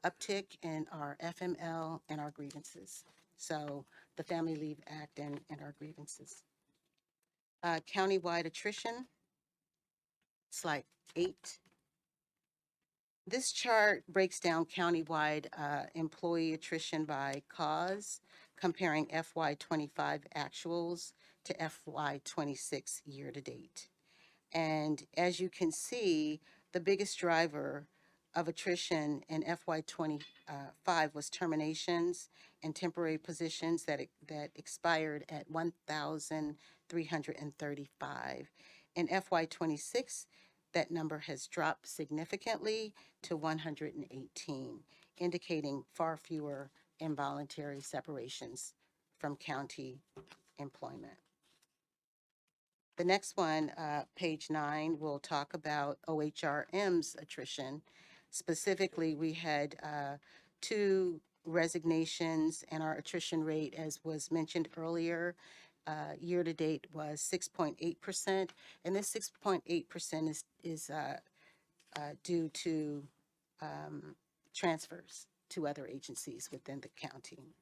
uptick in our FML and our grievances. So the Family Leave Act and our grievances. Countywide attrition, slide 8. This chart breaks down countywide employee attrition by cause, comparing FY25 actuals to FY26 year-to-date. And as you can see, the biggest driver of attrition in FY25 was terminations and temporary positions that expired at 1,335. In FY26, that number has dropped significantly to 118, indicating far fewer involuntary separations from county employment. The next one, page 9, will talk about OHRM's attrition. Specifically, we had 2 resignations, and our attrition rate, as was mentioned earlier, year-to-date was 6.8%, and this 6.8% is due to transfers to other agencies within the county.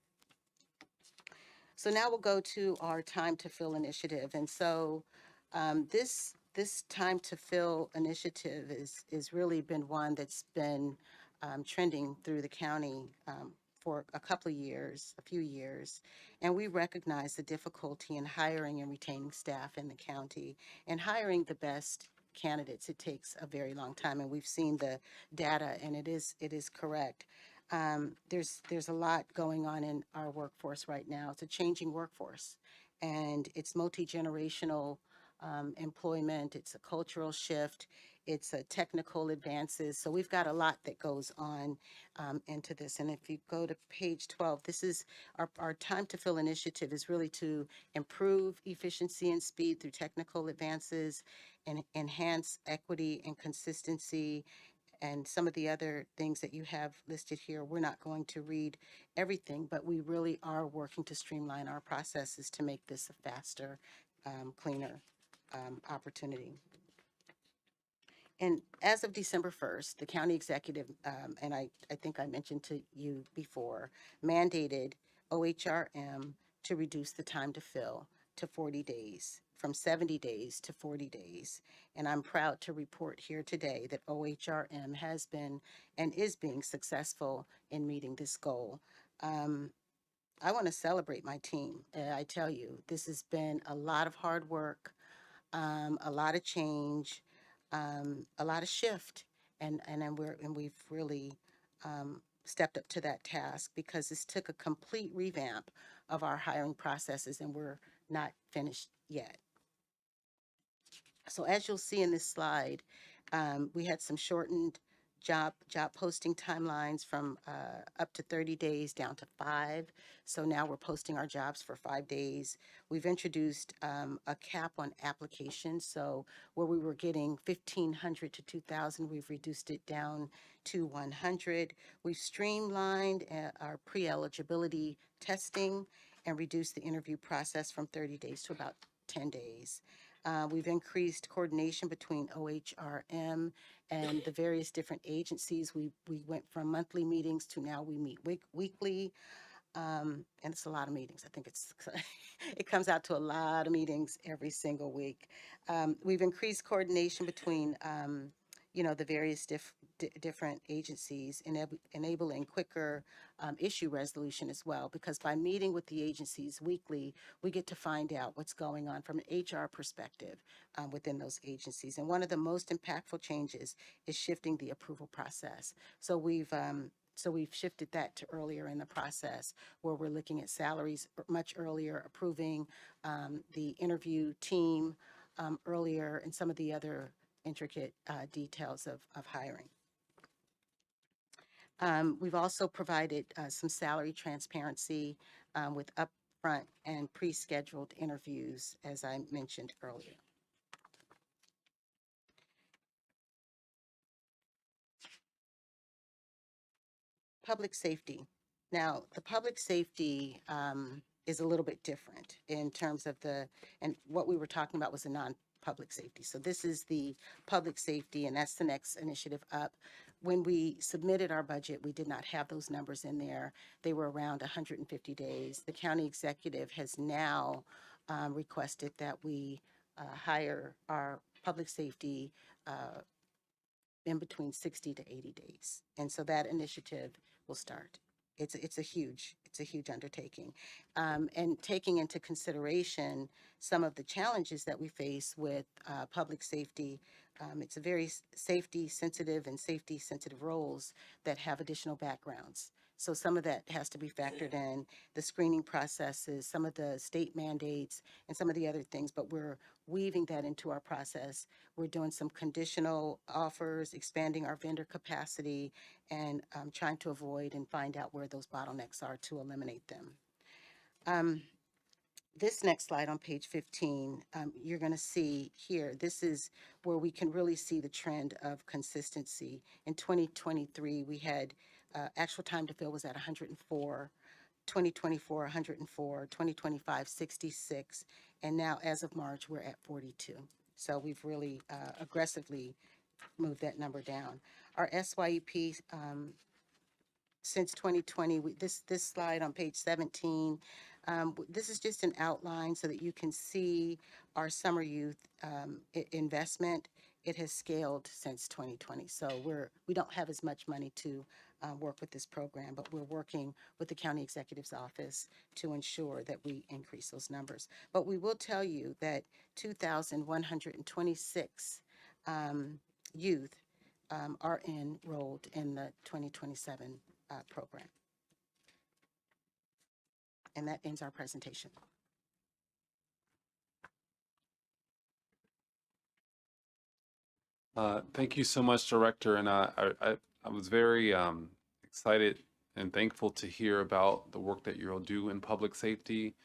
So now we'll go to our Time to Fill initiative. And so this Time to Fill initiative is really been one that's been trending through the county for a few years. And we recognize the difficulty in hiring and retaining staff in the county, and hiring the best candidates. It takes a very long time, and we've seen the data, and it is correct. There's a lot going on in our workforce right now. It's a changing workforce, and it's multi-generational employment. It's a cultural shift. It's a technical advances. So we've got a lot that goes on into this. And if you go to page 12, this is our Time to Fill initiative is really to improve efficiency and speed through technical advances and enhance equity and consistency. And some of the other things that you have listed here, we're not going to read everything, but we really are working to streamline our processes to make this a faster, cleaner opportunity. And as of December 1st, the county executive, and I think I mentioned to you before, mandated OHRM to reduce the time to fill to 40 days, from 70 days to 40 days. And I'm proud to report here today that OHRM has been and is being successful in meeting this goal. I want to celebrate my team. I tell you, this has been a lot of hard work, a lot of change, a lot of shift, and we've really stepped up to that task, because this took a complete revamp of our hiring processes, and we're not finished yet. So as you'll see in this slide, we had some shortened job posting timelines from up to 30 days down to 5. So now we're posting our jobs for 5 days. We've introduced a cap on applications. So where we were getting 1,500 to 2,000, we've reduced it down to 100. We've streamlined our pre-eligibility testing and reduced the interview process from 30 days to about 10 days. We've increased coordination between OHRM and the various different agencies. We went from monthly meetings to now we meet weekly. And it's a lot of meetings. I think it comes out to a lot of meetings every single week. We've increased coordination between the various different agencies, enabling quicker issue resolution as well, because by meeting with the agencies weekly, we get to find out what's going on from an HR perspective within those agencies. And one of the most impactful changes is shifting the approval process. So we've shifted that to earlier in the process, where we're looking at salaries much earlier, approving the interview team earlier, and some of the other intricate details of hiring. We've also provided some salary transparency with upfront and pre-scheduled interviews, as I mentioned earlier. Public safety. Now, the public safety is a little bit different in terms of and what we were talking about was the non-public safety. So this is the public safety, and that's the next initiative up. When we submitted our budget, we did not have those numbers in there. They were around 150 days. The county executive has now requested that we hire our public safety in between 60 to 80 days. And so that initiative will start. It's a huge undertaking. And taking into consideration some of the challenges that we face with public safety, it's a very safety sensitive roles that have additional backgrounds. So some of that has to be factored in, the screening processes, some of the state mandates, and some of the other things, but we're weaving that into our process. We're doing some conditional offers, expanding our vendor capacity, and trying to avoid and find out where those bottlenecks are to eliminate them. This next slide on page 15, you're going to see here, this is where we can really see the trend of consistency. In 2023, we had actual time to fill was at 104, 2024, 104, 2025, 66, and now as of March, we're at 42. So we've really aggressively moved that number down. Our SYEP, since 2020, this slide on page 17, this is just an outline so that you can see our summer youth investment. It has scaled since 2020. So we don't have as much money to work with this program, but we're working with the county executive's office to ensure that we increase those numbers. But we will tell you that 2,126 youth are enrolled in the 2027 program. And that ends our presentation. Thank you so much, Director. And I was very excited and thankful to hear about the work that you'll do in public safety.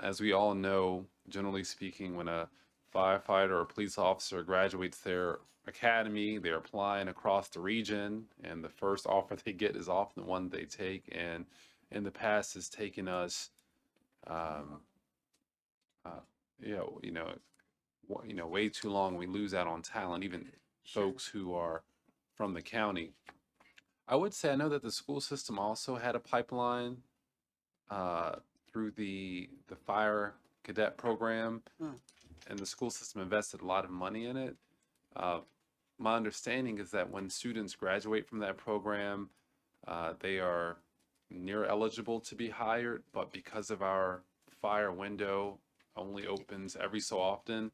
As we all know, generally speaking, when a firefighter or a police officer graduates their academy, they're applying across the region, and the first offer they get is often the one they take. And in the past, it's taken us, way too long. We lose out on talent, even folks who are from the county. I would say I know that the school system also had a pipeline through the fire cadet program, and the school system invested a lot of money in it. My understanding is that when students graduate from that program, they are near eligible to be hired, but because of our fire window only opens every so often,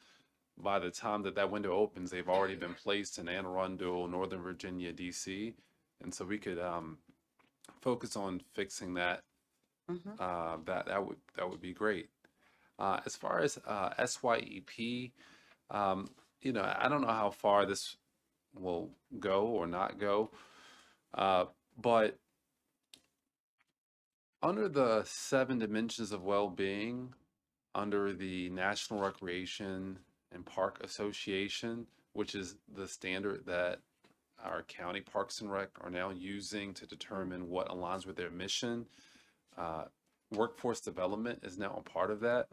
by the time that window opens, they've already been placed in Anne Arundel, Northern Virginia, DC. And so we could focus on fixing that. That would be great. As far as SYEP, I don't know how far this will go or not go. But under the 7 dimensions of well-being, under the National Recreation and Park Association, which is the standard that our county parks and rec are now using to determine what aligns with their mission, workforce development is now a part of that.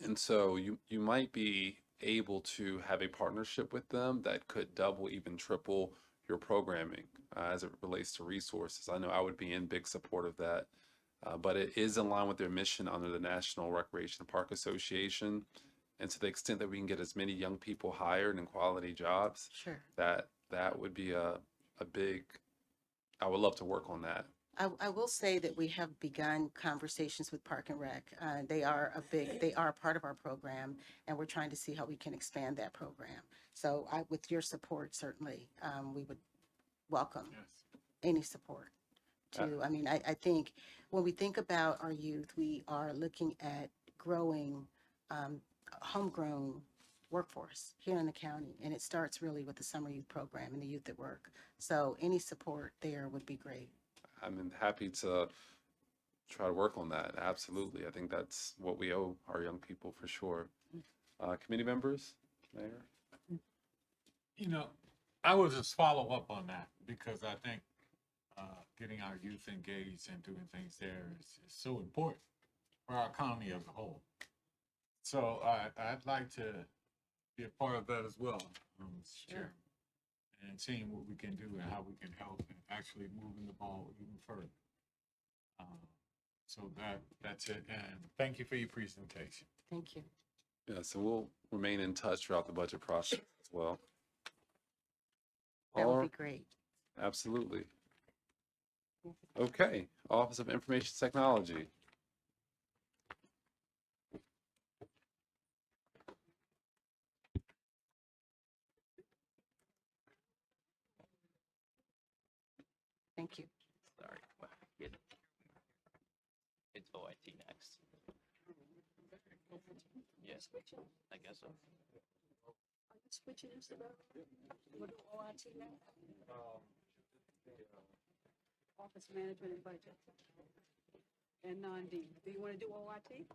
And so you might be able to have a partnership with them that could double, even triple your programming as it relates to resources. I know I would be in big support of that, but it is in line with their mission under the National Recreation and Park Association. And to the extent that we can get as many young people hired in quality jobs, Sure. that would be a big, I would love to work on that. I will say that we have begun conversations with Park and Rec. They are a part of our program, and we're trying to see how we can expand that program. So with your support, certainly, we would welcome any support to, I mean, I think when we think about our youth, we are looking at growing homegrown workforce here in the county, and it starts really with the summer youth program and the youth at work. So any support there would be great. I'm happy to try to work on that. Absolutely. I think that's what we owe our young people for sure. Committee members, Mayor? You know, I would just follow up on that because I think getting our youth engaged and doing things there is so important for our economy as a whole. So I'd like to be a part of that as well, Mr. Chair, and seeing what we can do and how we can help and actually moving the ball even further. So that's it. And thank you for your presentation. Thank you. Yeah, so we'll remain in touch throughout the budget process as well. That would be great. Absolutely. Okay, Office of Information Technology. Thank you. Sorry. It's OIT next. Yes, I guess so. Switching this about, what do OIT now? Office Management and Budget. And non-D. Do you want to do OIT?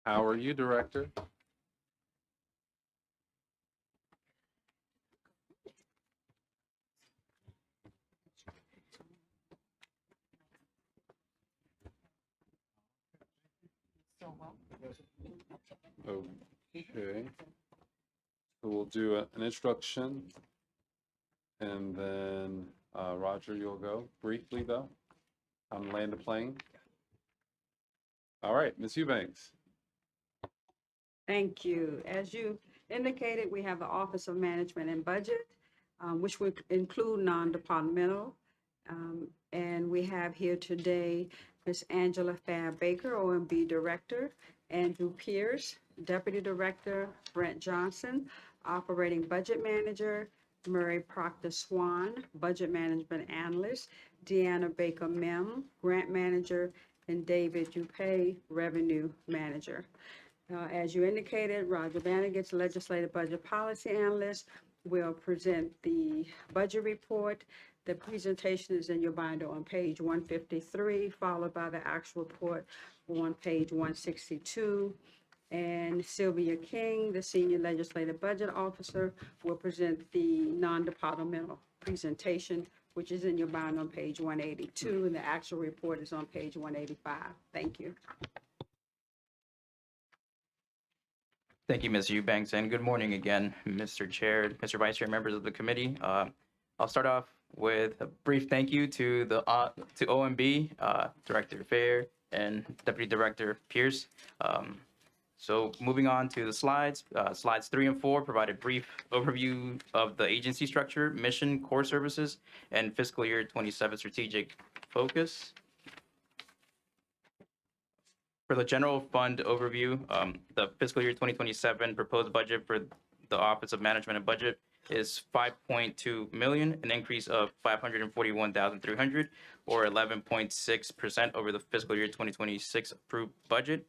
How are you, Director? Okay. So we'll do an introduction, and then Roger, you'll go briefly though. Land the plane. All right, Ms. Eubanks. Thank you. As you indicated, we have the Office of Management and Budget, which would include non-departmental. And we have here today Ms. Angela Fab Baker, OMB Director, Andrew Pierce, Deputy Director, Brent Johnson, Operating Budget Manager, Murray Proctor Swan, Budget Management Analyst, Deanna Baker Mem, Grant Manager, and David Dupay, Revenue Manager. As you indicated, Roger Vannegut, Legislative Budget Policy Analyst, will present the budget report. The presentation is in your binder on page 153, followed by the actual report on page 162. And Sylvia King, the Senior Legislative Budget Officer, will present the non-departmental presentation, which is in your binder on page 182, and the actual report is on page 185. Thank you. Thank you, Ms. Eubanks, and good morning again, Mr. Chair, Mr. Vice Chair, members of the committee. I'll start off with a brief thank you to to OMB, Director Fair, and Deputy Director Pierce. So moving on to the slides, slides 3 and 4 provide a brief overview of the agency structure, mission, core services, and fiscal year 27 strategic focus. For the general fund overview, the fiscal year 2027 proposed budget for the Office of Management and Budget is 5.2 million, an increase of 541,300, or 11.6% over the fiscal year 2026 approved budget.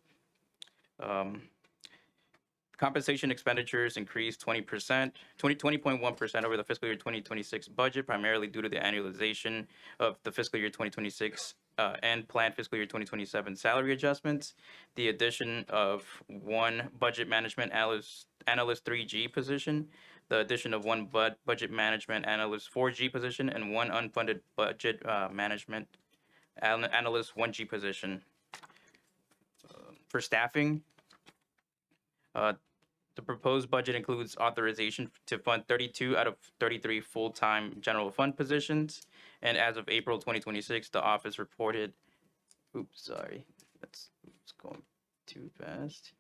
Compensation expenditures increased 20.1% over the fiscal year 2026 budget, primarily due to the annualization of the fiscal year 2026 and planned fiscal year 2027 salary adjustments, the addition of one budget management analyst 3G position, the addition of one budget management analyst 4G position, and one unfunded budget management analyst 1G position. For staffing, the proposed budget includes authorization to fund 32 out of 33 full-time general fund positions. And as of April 2026, the office reported, that's going too fast.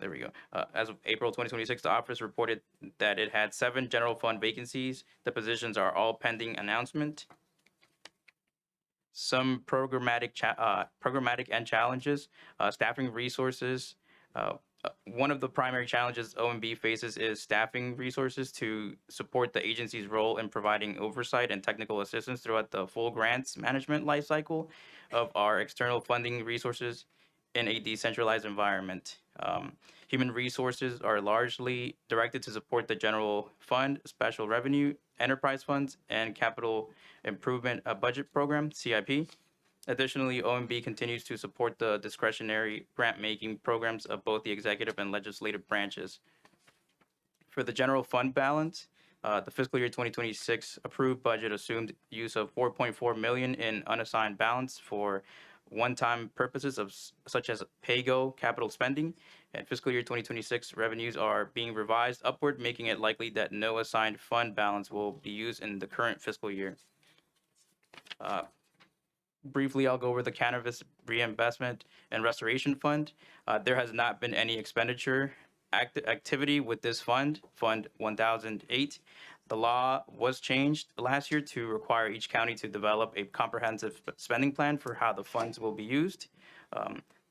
There we go. As of April 2026, the office reported that it had 7 general fund vacancies. The positions are all pending announcement. Some programmatic and challenges, staffing resources. One of the primary challenges OMB faces is staffing resources to support the agency's role in providing oversight and technical assistance throughout the full grants management lifecycle of our external funding resources in a decentralized environment. Human resources are largely directed to support the general fund, special revenue, enterprise funds, and capital improvement budget program, CIP. Additionally, OMB continues to support the discretionary grant-making programs of both the executive and legislative branches. For the general fund balance, the fiscal year 2026 approved budget assumed use of 4.4 million in unassigned balance for one-time purposes of such as pay-go capital spending, and fiscal year 2026 revenues are being revised upward, making it likely that no assigned fund balance will be used in the current fiscal year. Briefly, I'll go over the Cannabis Reinvestment and Restoration Fund. There has not been any expenditure activity with this fund, Fund 1008. The law was changed last year to require each county to develop a comprehensive spending plan for how the funds will be used.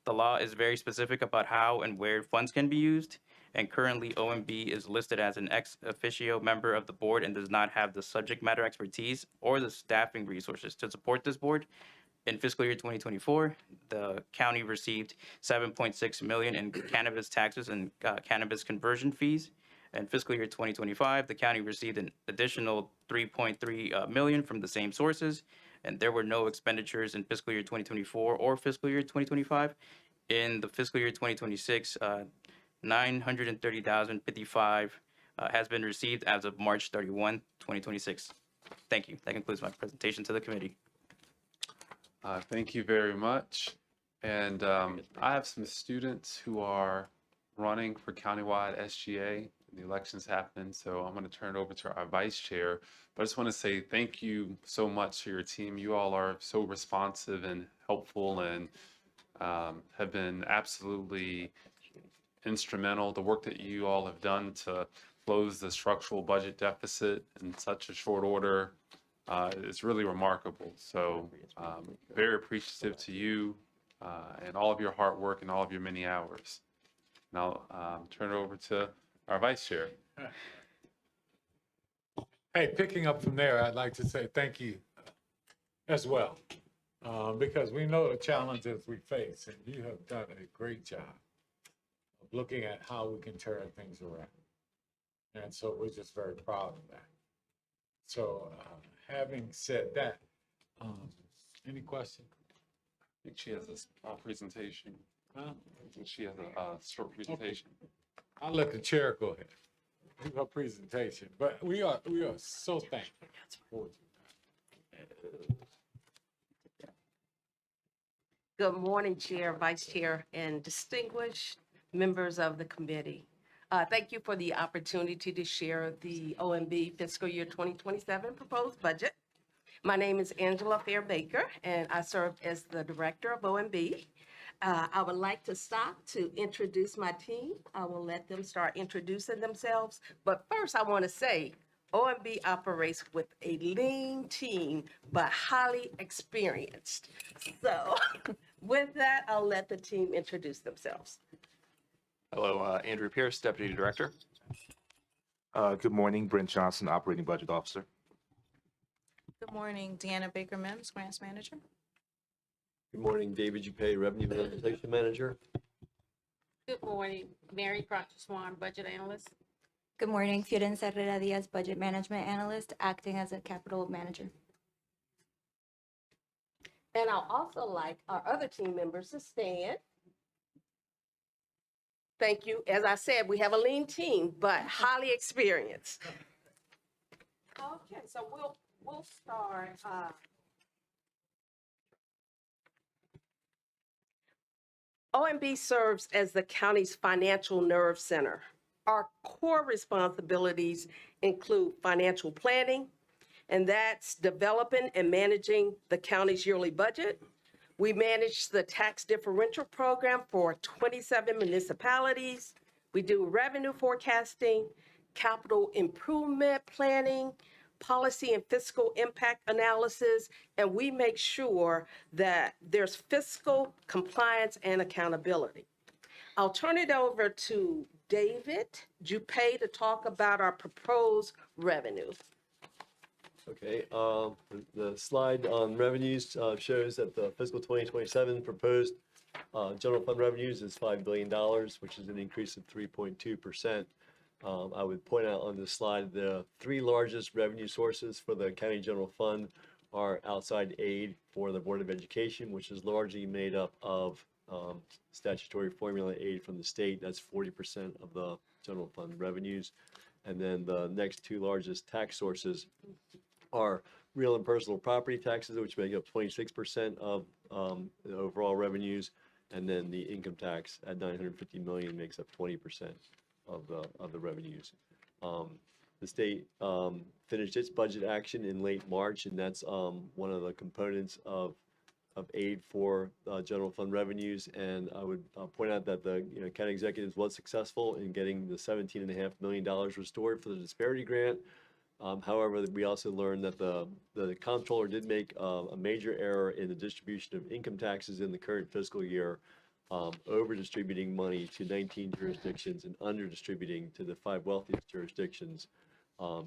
The law is very specific about how and where funds can be used, and currently OMB is listed as an ex officio member of the board and does not have the subject matter expertise or the staffing resources to support this board. In fiscal year 2024, the county received 7.6 million in cannabis taxes and cannabis conversion fees. In fiscal year 2025, the county received an additional 3.3 million from the same sources, and there were no expenditures in fiscal year 2024 or fiscal year 2025. In the fiscal year 2026, 930,055 has been received as of March 31, 2026. Thank you. That concludes my presentation to the committee. Thank you very much. And I have some students who are running for countywide SGA. The elections happen, so I'm going to turn it over to our vice chair. But I just want to say thank you so much to your team. You all are so responsive and helpful and have been absolutely instrumental. The work that you all have done to close the structural budget deficit in such a short order is really remarkable. So very appreciative to you and all of your hard work and all of your many hours. Now turn it over to our vice chair. Hey, picking up from there, I'd like to say thank you as well, because we know the challenges we face, and you have done a great job of looking at how we can turn things around. And so we're just very proud of that. So having said that, any questions? I think she has a small presentation. Huh? I think she has a short presentation. I'll let the chair go ahead. Do her presentation, but we are so thankful for you. Good morning, Chair, Vice Chair, and distinguished members of the committee. Thank you for the opportunity to share the OMB fiscal year 2027 proposed budget. My name is Angela Fair Baker, and I serve as the director of OMB. I would like to stop to introduce my team. I will let them start introducing themselves. But first, I want to say OMB operates with a lean team, but highly experienced. So with that, I'll let the team introduce themselves. Hello, Andrew Pierce, Deputy Director. Good morning, Brent Johnson, Operating Budget Officer. Good morning, Deanna Baker Mims, Grants Manager. Good morning, David Dupay, Revenue Implementation Manager. Good morning, Mary Proctor Swan, Budget Analyst. Good morning, Firenze Herrera Diaz, Budget Management Analyst, acting as a Capital Manager. And I'll also like our other team members to stand. Thank you. As I said, we have a lean team, but highly experienced. Okay, so we'll start. OMB serves as the county's financial nerve center. Our core responsibilities include financial planning, and that's developing and managing the county's yearly budget. We manage the tax differential program for 27 municipalities. We do revenue forecasting, capital improvement planning, policy and fiscal impact analysis, and we make sure that there's fiscal compliance and accountability. I'll turn it over to David Dupay to talk about our proposed revenue. Okay, the slide on revenues shows that the fiscal 2027 proposed general fund revenues is $5 billion, which is an increase of 3.2%. I would point out on this slide the three largest revenue sources for the county general fund are outside aid for the Board of Education, which is largely made up of statutory formula aid from the state. That's 40% of the general fund revenues. And then the next two largest tax sources are real and personal property taxes, which make up 26% of the overall revenues, and then the income tax at $950 million makes up 20% of the revenues. The state finished its budget action in late March, and that's one of the components of aid for general fund revenues. And I would point out that the county executives was successful in getting the $17.5 million restored for the disparity grant. However, we also learned that the comptroller did make a major error in the distribution of income taxes in the current fiscal year, over distributing money to 19 jurisdictions and under distributing to the 5 wealthiest jurisdictions.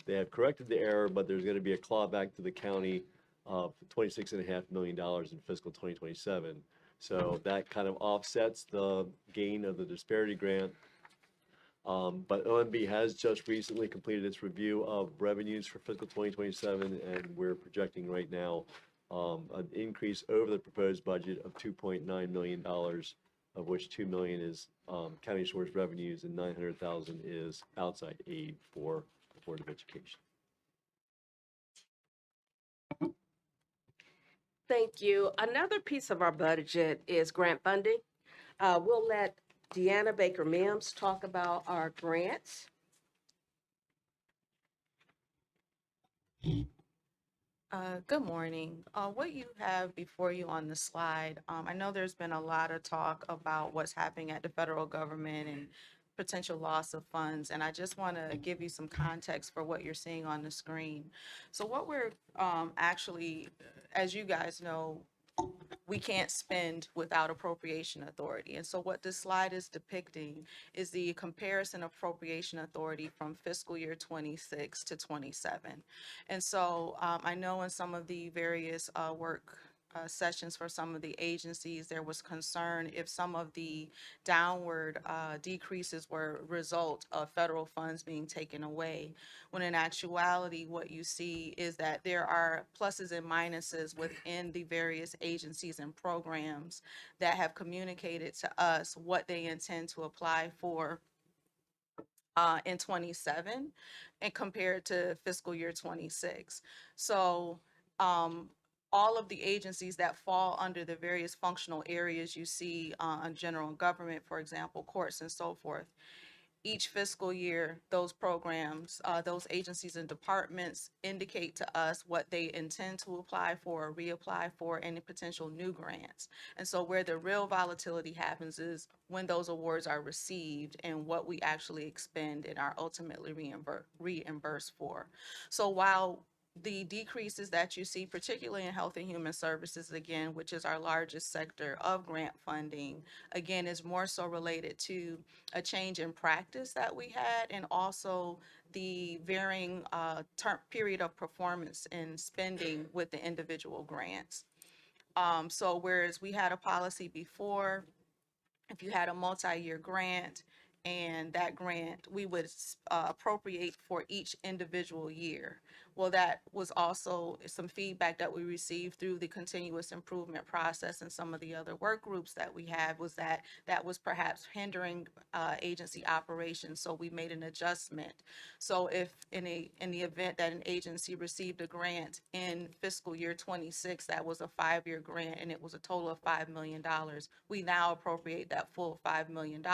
They have corrected the error, but there's going to be a clawback to the county of $26.5 million in fiscal 2027. So that kind of offsets the gain of the disparity grant. But OMB has just recently completed its review of revenues for fiscal 2027, and we're projecting right now an increase over the proposed budget of $2.9 million, of which $2 million is county source revenues and $900,000 is outside aid for the Board of Education. Thank you. Another piece of our budget is grant funding. We'll let Deanna Baker Mims talk about our grants. Good morning. What you have before you on the slide, I know there's been a lot of talk about what's happening at the federal government and potential loss of funds, and I just want to give you some context for what you're seeing on the screen. So what we're actually, as you guys know, we can't spend without appropriation authority. And so what this slide is depicting is the comparison appropriation authority from fiscal year 26 to 27. And so I know in some of the various work sessions for some of the agencies, there was concern if some of the downward decreases were a result of federal funds being taken away, when in actuality what you see is that there are pluses and minuses within the various agencies and programs that have communicated to us what they intend to apply for in 27 and compared to fiscal year 26. So all of the agencies that fall under the various functional areas you see in general government, for example, courts and so forth. Each fiscal year, those programs, those agencies and departments indicate to us what they intend to apply for or reapply for any potential new grants. And so where the real volatility happens is when those awards are received and what we actually expend and are ultimately reimbursed for. So while the decreases that you see, particularly in health and human services, again, which is our largest sector of grant funding, again, is more so related to a change in practice that we had and also the varying period of performance and spending with the individual grants. So whereas we had a policy before, if you had a multi-year grant and that grant, we would appropriate for each individual year. Well, that was also some feedback that we received through the continuous improvement process and some of the other work groups that we had was that that was perhaps hindering agency operations. So we made an adjustment. So if in the event that an agency received a grant in fiscal year 26, that was a 5-year grant and it was a total of $5 million, we now appropriate that full $5 million.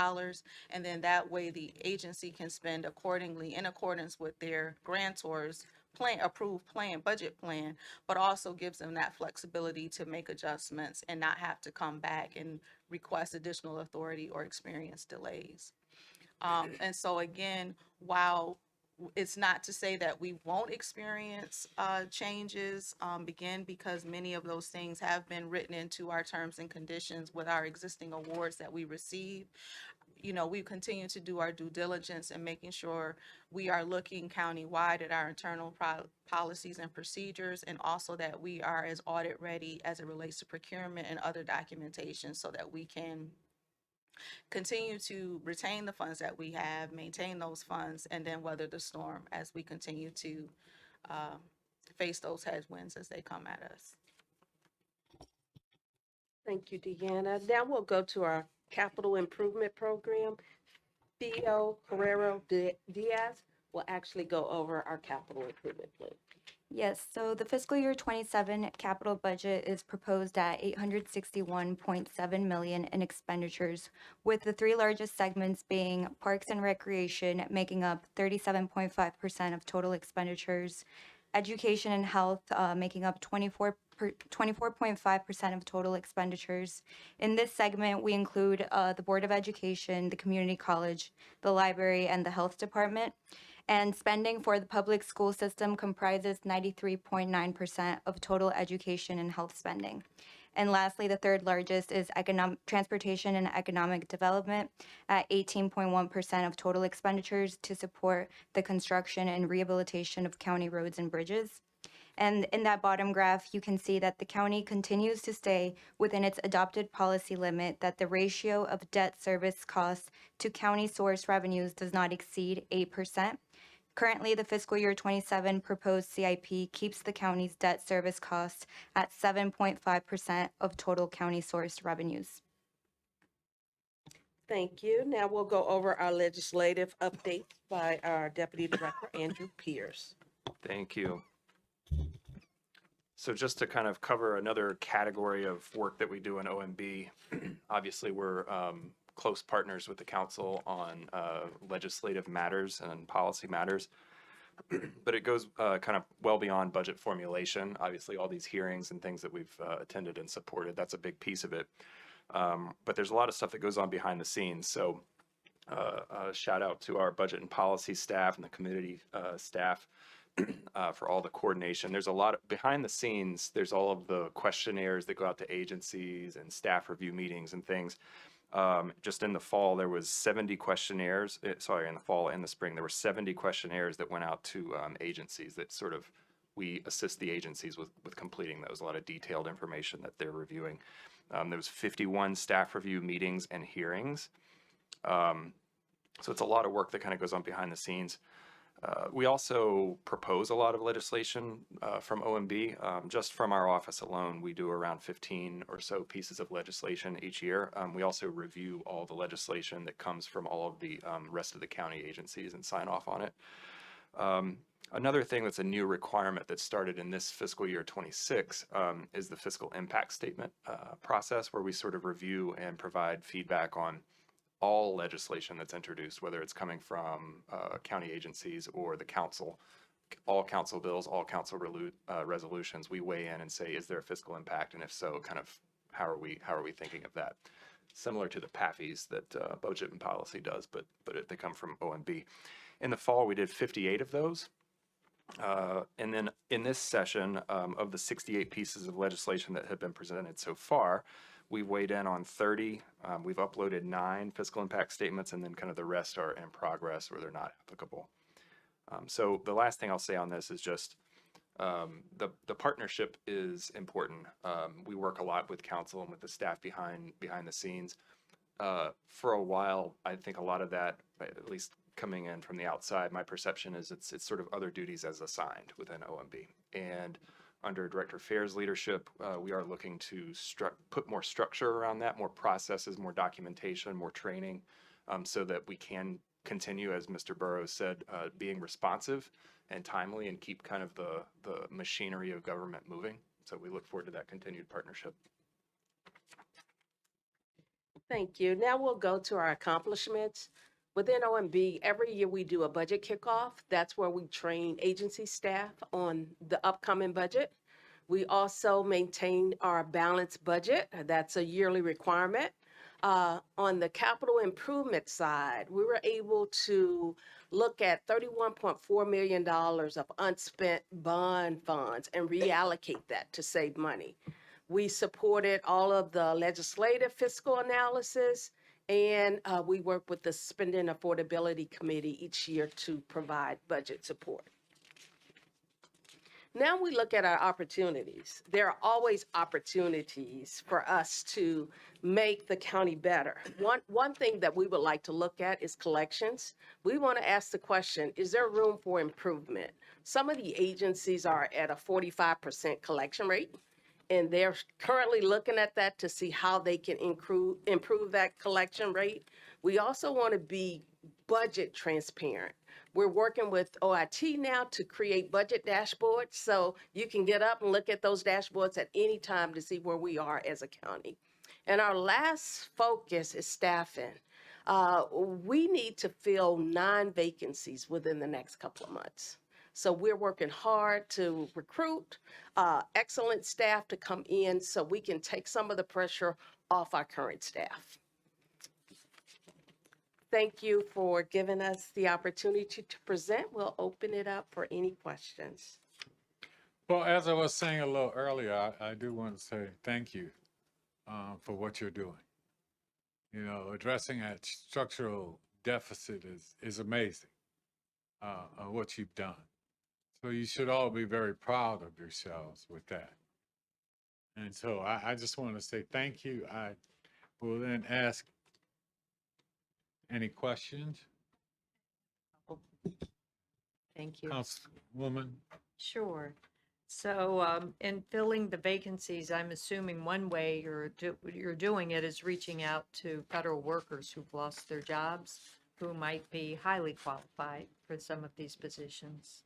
And then that way the agency can spend accordingly in accordance with their grantors approved plan, budget plan, but also gives them that flexibility to make adjustments and not have to come back and request additional authority or experience delays. And so again, while it's not to say that we won't experience changes, again, because many of those things have been written into our terms and conditions with our existing awards that we receive. You know, we continue to do our due diligence and making sure we are looking countywide at our internal policies and procedures, and also that we are as audit ready as it relates to procurement and other documentation so that we can continue to retain the funds that we have, maintain those funds, and then weather the storm as we continue to face those headwinds as they come at us. Thank you, Deanna. Now we'll go to our capital improvement program. Theo Carrero Diaz will actually go over our capital improvement plan. Yes, so the fiscal year 27 capital budget is proposed at $861.7 million in expenditures, with the three largest segments being Parks and Recreation making up 37.5% of total expenditures, Education and Health making up 24.5% of total expenditures. In this segment, we include the Board of Education, the Community College, the Library, and the Health Department. And spending for the public school system comprises 93.9% of total education and health spending. And lastly, the third largest is transportation and economic development at 18.1% of total expenditures to support the construction and rehabilitation of county roads and bridges. And in that bottom graph, you can see that the county continues to stay within its adopted policy limit that the ratio of debt service costs to county source revenues does not exceed 8%. Currently, the fiscal year 27 proposed CIP keeps the county's debt service costs at 7.5% of total county sourced revenues. Thank you. Now we'll go over our legislative update by our Deputy Director, Andrew Pierce. Thank you. So just to kind of cover another category of work that we do in OMB, obviously we're close partners with the council on legislative matters and policy matters, but it goes kind of well beyond budget formulation. Obviously all these hearings and things that we've attended and supported, that's a big piece of it. But there's a lot of stuff that goes on behind the scenes. So shout out to our budget and policy staff and the committee staff for all the coordination. There's a lot of, behind the scenes, there's all of the questionnaires that go out to agencies and staff review meetings and things. Just in the fall, there was 70 questionnaires, in the fall and the spring, there were 70 questionnaires that went out to agencies that sort of, we assist the agencies with completing those, a lot of detailed information that they're reviewing. There was 51 staff review meetings and hearings. So it's a lot of work that kind of goes on behind the scenes. We also propose a lot of legislation from OMB. Just from our office alone, we do around 15 or so pieces of legislation each year. We also review all the legislation that comes from all of the rest of the county agencies and sign off on it. Another thing that's a new requirement that started in this fiscal year 26 is the fiscal impact statement process, where we sort of review and provide feedback on all legislation that's introduced, whether it's coming from county agencies or the council. All council bills, all council resolutions, we weigh in and say, is there a fiscal impact? And if so, kind of how are we thinking of that? Similar to the PAFIs that Budget and Policy does, but they come from OMB. In the fall, we did 58 of those. And then in this session, of the 68 pieces of legislation that have been presented so far, we weighed in on 30. We've uploaded 9 fiscal impact statements, and then kind of the rest are in progress or they're not applicable. So the last thing I'll say on this is just the partnership is important. We work a lot with council and with the staff behind the scenes. For a while, I think a lot of that, at least coming in from the outside, my perception is it's sort of other duties as assigned within OMB. And under Director Fair's leadership, we are looking to put more structure around that, more processes, more documentation, more training, so that we can continue, as Mr. Burrows said, being responsive and timely and keep kind of the machinery of government moving. So we look forward to that continued partnership. Thank you. Now we'll go to our accomplishments. Within OMB, every year we do a budget kickoff. That's where we train agency staff on the upcoming budget. We also maintain our balanced budget. That's a yearly requirement. On the capital improvement side, we were able to look at $31.4 million of unspent bond funds and reallocate that to save money. We supported all of the legislative fiscal analysis, and we work with the Spending Affordability Committee each year to provide budget support. Now we look at our opportunities. There are always opportunities for us to make the county better. One thing that we would like to look at is collections. We want to ask the question, is there room for improvement? Some of the agencies are at a 45% collection rate, and they're currently looking at that to see how they can improve that collection rate. We also want to be budget transparent. We're working with OIT now to create budget dashboards, so you can get up and look at those dashboards at any time to see where we are as a county. And our last focus is staffing. We need to fill 9 vacancies within the next couple of months. So we're working hard to recruit excellent staff to come in so we can take some of the pressure off our current staff. Thank you for giving us the opportunity to present. We'll open it up for any questions. Well, as I was saying a little earlier, I do want to say thank you for what you're doing. You know, addressing that structural deficit is amazing, what you've done. So you should all be very proud of yourselves with that. And so I just want to say thank you. I will then ask any questions. Thank you. Councilwoman? Sure. So in filling the vacancies, I'm assuming one way you're doing it is reaching out to federal workers who've lost their jobs, who might be highly qualified for some of these positions.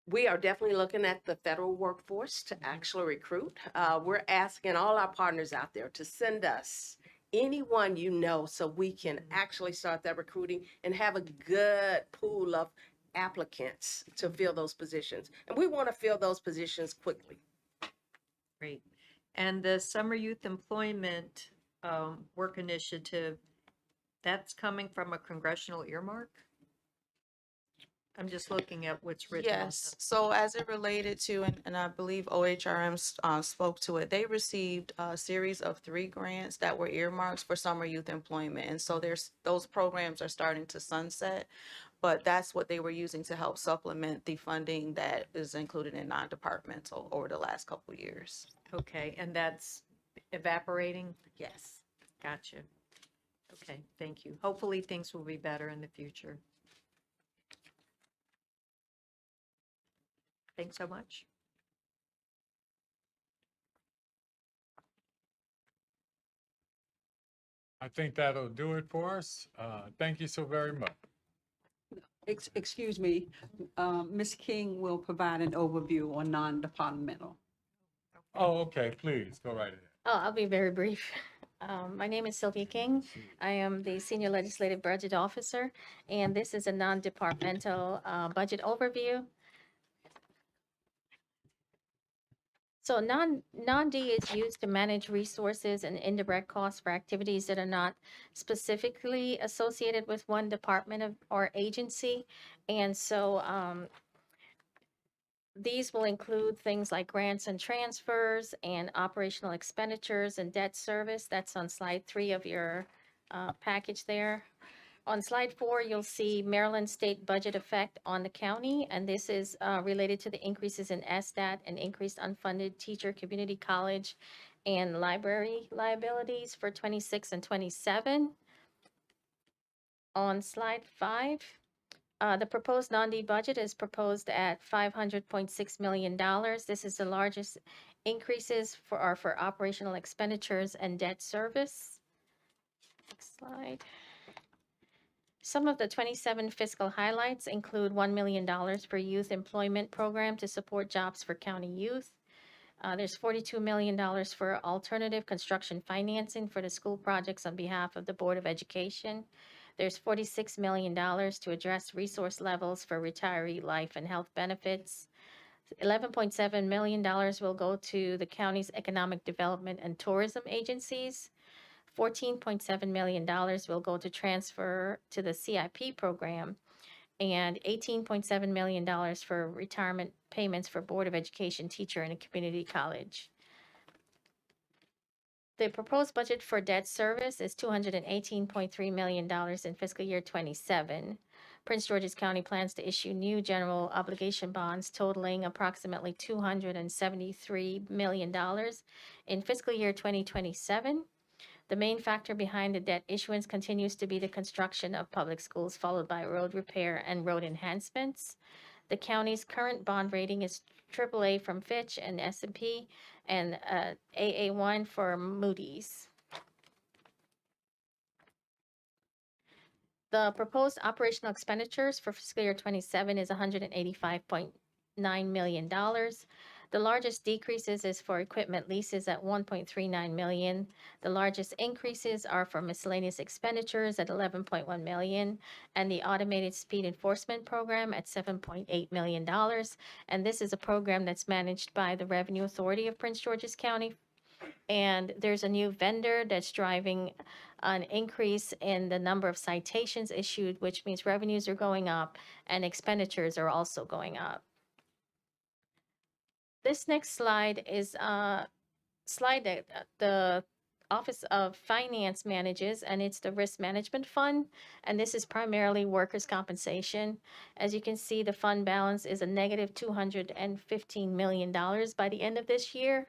We are definitely looking at the federal workforce to actually recruit. We're asking all our partners out there to send us anyone you know so we can actually start that recruiting and have a good pool of applicants to fill those positions. And we want to fill those positions quickly. Great. And the Summer Youth Employment Work Initiative, that's coming from a congressional earmark? I'm just looking at what's written. Yes, so as it related to, and I believe OHRM spoke to it, they received a series of 3 grants that were earmarks for summer youth employment. And so those programs are starting to sunset, but that's what they were using to help supplement the funding that is included in non-departmental over the last couple of years. Okay, and that's evaporating? Yes. Gotcha. Okay, thank you. Hopefully things will be better in the future. Thanks so much. I think that'll do it for us. Thank you so very much. Excuse me, Ms. King will provide an overview on non-departmental. Oh, okay, please, go right ahead. Oh, I'll be very brief. My name is Sylvia King. I am the Senior Legislative Budget Officer, and this is a non-departmental budget overview. So non-D is used to manage resources and indirect costs for activities that are not specifically associated with one department or agency. And so these will include things like grants and transfers and operational expenditures and debt service. That's on slide 3 of your package there. On slide 4, you'll see Maryland state budget effect on the county, and this is related to the increases in SDAT and increased unfunded teacher, community college, and library liabilities for 26 and 27. On slide 5, the proposed non-D budget is proposed at $500.6 million. This is the largest increases for operational expenditures and debt service. Next slide. Some of the 27 fiscal highlights include $1 million for youth employment program to support jobs for county youth. There's $42 million for alternative construction financing for the school projects on behalf of the Board of Education. There's $46 million to address resource levels for retiree life and health benefits. $11.7 million will go to the county's economic development and tourism agencies. $14.7 million will go to transfer to the CIP program, and $18.7 million for retirement payments for Board of Education teacher and a community college. The proposed budget for debt service is $218.3 million in fiscal year 27. Prince George's County plans to issue new general obligation bonds totaling approximately $273 million in fiscal year 2027. The main factor behind the debt issuance continues to be the construction of public schools, followed by road repair and road enhancements. The county's current bond rating is AAA from Fitch and S&P, and AA1 for Moody's. The proposed operational expenditures for fiscal year 27 is $185.9 million. The largest decreases is for equipment leases at $1.39 million. The largest increases are for miscellaneous expenditures at $11.1 million, and the automated speed enforcement program at $7.8 million. And this is a program that's managed by the Revenue Authority of Prince George's County. And there's a new vendor that's driving an increase in the number of citations issued, which means revenues are going up and expenditures are also going up. This next slide is a slide that the Office of Finance manages, and it's the Risk Management Fund, and this is primarily workers' compensation. As you can see, the fund balance is a negative $215 million by the end of this year.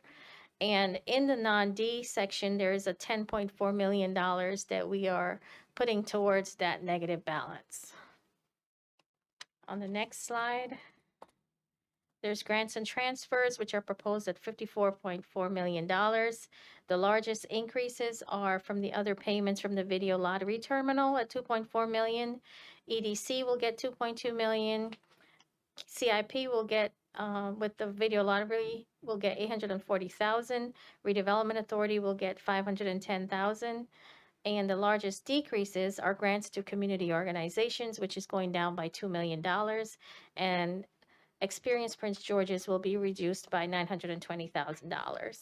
And in the non-D section, there is a $10.4 million that we are putting towards that negative balance. On the next slide, there's grants and transfers, which are proposed at $54.4 million. The largest increases are from the other payments from the video lottery terminal at $2.4 million. EDC will get $2.2 million. CIP will get, with the video lottery, will get $840,000. Redevelopment Authority will get $510,000. And the largest decreases are grants to community organizations, which is going down by $2 million. And Experience Prince George's will be reduced by $920,000.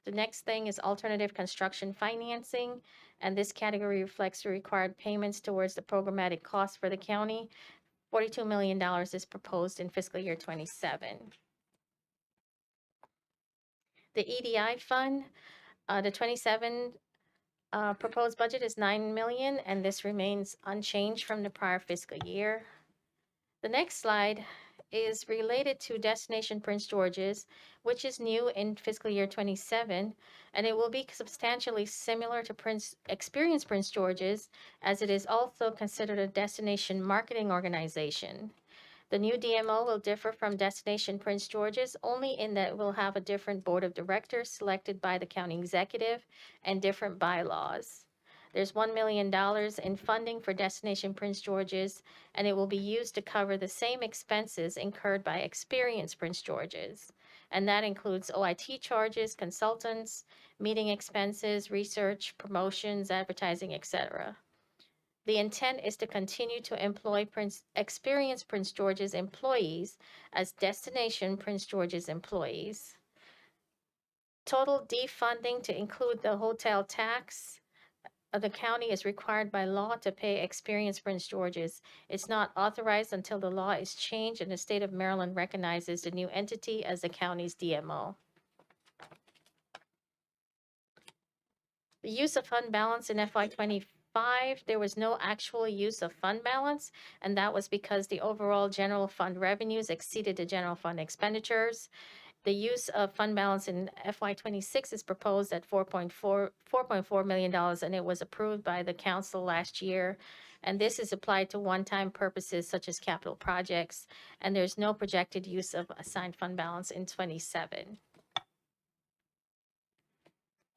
The next thing is alternative construction financing, and this category reflects the required payments towards the programmatic costs for the county. $42 million is proposed in fiscal year 27. The EDI fund, the 27 proposed budget is $9 million, and this remains unchanged from the prior fiscal year. The next slide is related to Destination Prince George's, which is new in fiscal year 27, and it will be substantially similar to Experience Prince George's, as it is also considered a destination marketing organization. The new DMO will differ from Destination Prince George's only in that it will have a different board of directors selected by the county executive and different bylaws. There's $1 million in funding for Destination Prince George's, and it will be used to cover the same expenses incurred by Experience Prince George's. And that includes OIT charges, consultants, meeting expenses, research, promotions, advertising, etc. The intent is to continue to employ Experience Prince George's employees as Destination Prince George's employees. Total defunding to include the hotel tax. The county is required by law to pay Experience Prince George's. It's not authorized until the law is changed and the state of Maryland recognizes the new entity as the county's DMO. The use of fund balance in FY25, there was no actual use of fund balance, and that was because the overall general fund revenues exceeded the general fund expenditures. The use of fund balance in FY26 is proposed at $4.4 million, and it was approved by the council last year. And this is applied to one-time purposes such as capital projects, and there's no projected use of assigned fund balance in 27.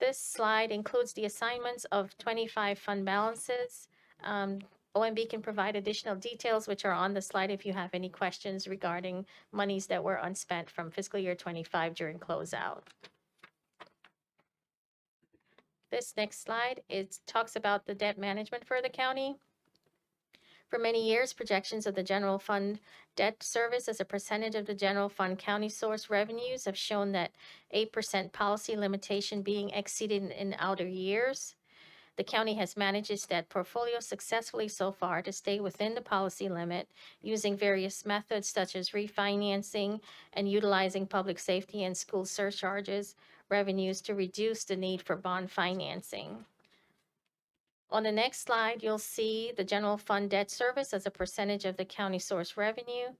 This slide includes the assignments of 25 fund balances. OMB can provide additional details, which are on the slide if you have any questions regarding monies that were unspent from fiscal year 25 during closeout. This next slide, it talks about the debt management for the county. For many years, projections of the general fund debt service as a percentage of the general fund county source revenues have shown that 8% policy limitation being exceeded in outer years. The county has managed its debt portfolio successfully so far to stay within the policy limit using various methods such as refinancing and utilizing public safety and school surcharges revenues to reduce the need for bond financing. On the next slide, you'll see the general fund debt service as a percentage of the county source revenue.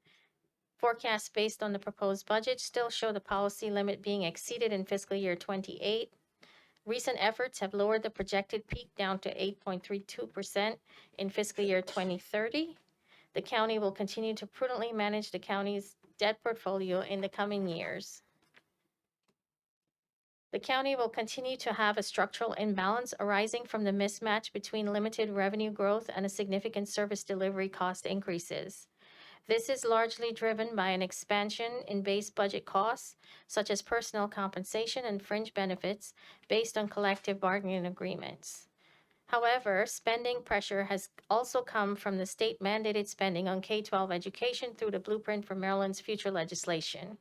Forecasts based on the proposed budget still show the policy limit being exceeded in fiscal year 28. Recent efforts have lowered the projected peak down to 8.32% in fiscal year 2030. The county will continue to prudently manage the county's debt portfolio in the coming years. The county will continue to have a structural imbalance arising from the mismatch between limited revenue growth and a significant service delivery cost increases. This is largely driven by an expansion in base budget costs, such as personnel compensation and fringe benefits based on collective bargaining agreements. However, spending pressure has also come from the state-mandated spending on K-12 education through the Blueprint for Maryland's Future legislation.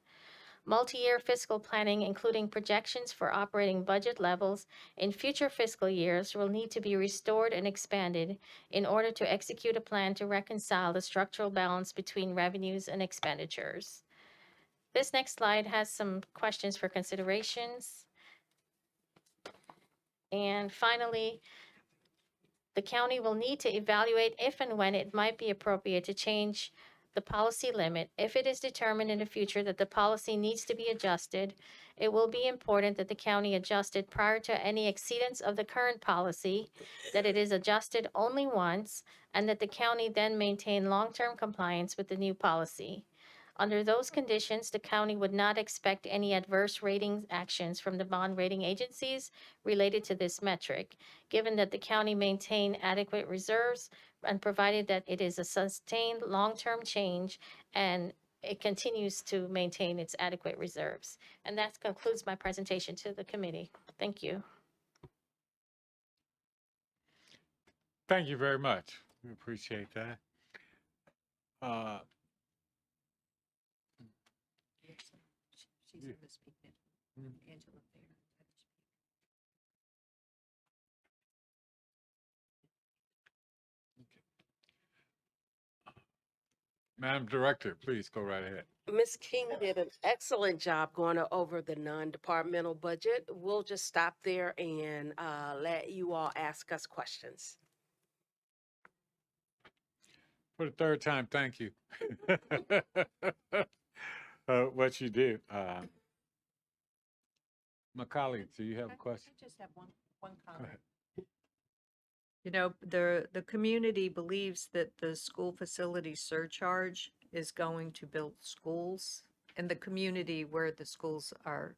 Multi-year fiscal planning, including projections for operating budget levels in future fiscal years, will need to be restored and expanded in order to execute a plan to reconcile the structural balance between revenues and expenditures. This next slide has some questions for considerations. And finally, the county will need to evaluate if and when it might be appropriate to change the policy limit. If it is determined in the future that the policy needs to be adjusted, it will be important that the county adjust it prior to any exceedance of the current policy, that it is adjusted only once, and that the county then maintain long-term compliance with the new policy. Under those conditions, the county would not expect any adverse rating actions from the bond rating agencies related to this metric, given that the county maintain adequate reserves and provided that it is a sustained long-term change and it continues to maintain its adequate reserves. And that concludes my presentation to the committee. Thank you. Thank you very much. We appreciate that. She's going to speak now. Angela Fair. Madam Director, please go right ahead. Ms. King did an excellent job going over the non-departmental budget. We'll just stop there and let you all ask us questions. For the third time, thank you. What you did. My colleagues, do you have a question? I just have one comment. Go ahead. You know, the community believes that the school facility surcharge is going to build schools in the community where the schools are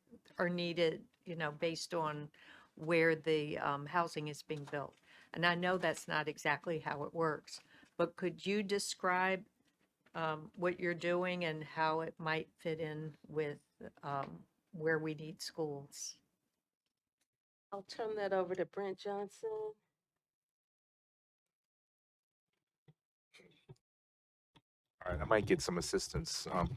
needed, you know, based on where the housing is being built. And I know that's not exactly how it works, but could you describe what you're doing and how it might fit in with where we need schools? I'll turn that over to Brent Johnson. All right, I might get some assistance on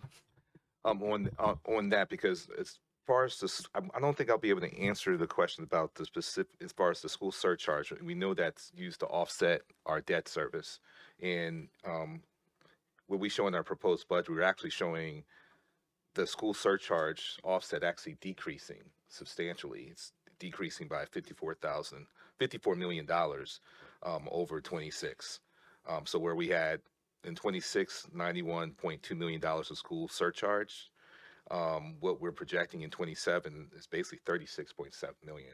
that because as far as this, I don't think I'll be able to answer the question about the specific as far as the school surcharge. We know that's used to offset our debt service, and what we show in our proposed budget, we're actually showing the school surcharge offset actually decreasing substantially. It's decreasing by $54 million over 26. So where we had in 26, $91.2 million of school surcharge, what we're projecting in 27 is basically 36.7 million.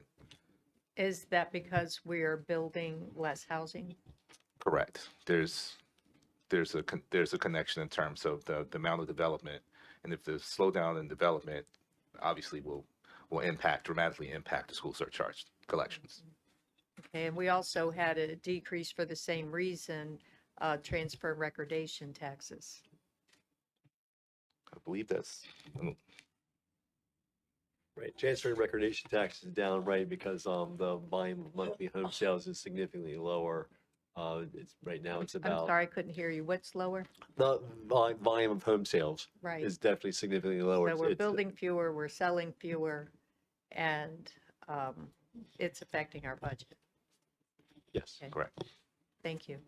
Is that because we're building less housing? Correct. There's a connection in terms of the amount of development, and if the slowdown in development obviously will dramatically impact the school surcharge collections. Okay, and we also had a decrease for the same reason, transfer and recordation taxes. I believe that's Right, transfer and recordation tax is down, right, because the volume of monthly home sales is significantly lower. It's right now it's I'm about sorry, I couldn't hear you. What's lower? the volume of home sales Right. is definitely significantly lower. So we're It's- building fewer, we're selling fewer, and it's affecting our budget. Yes, Okay. correct. Thank you.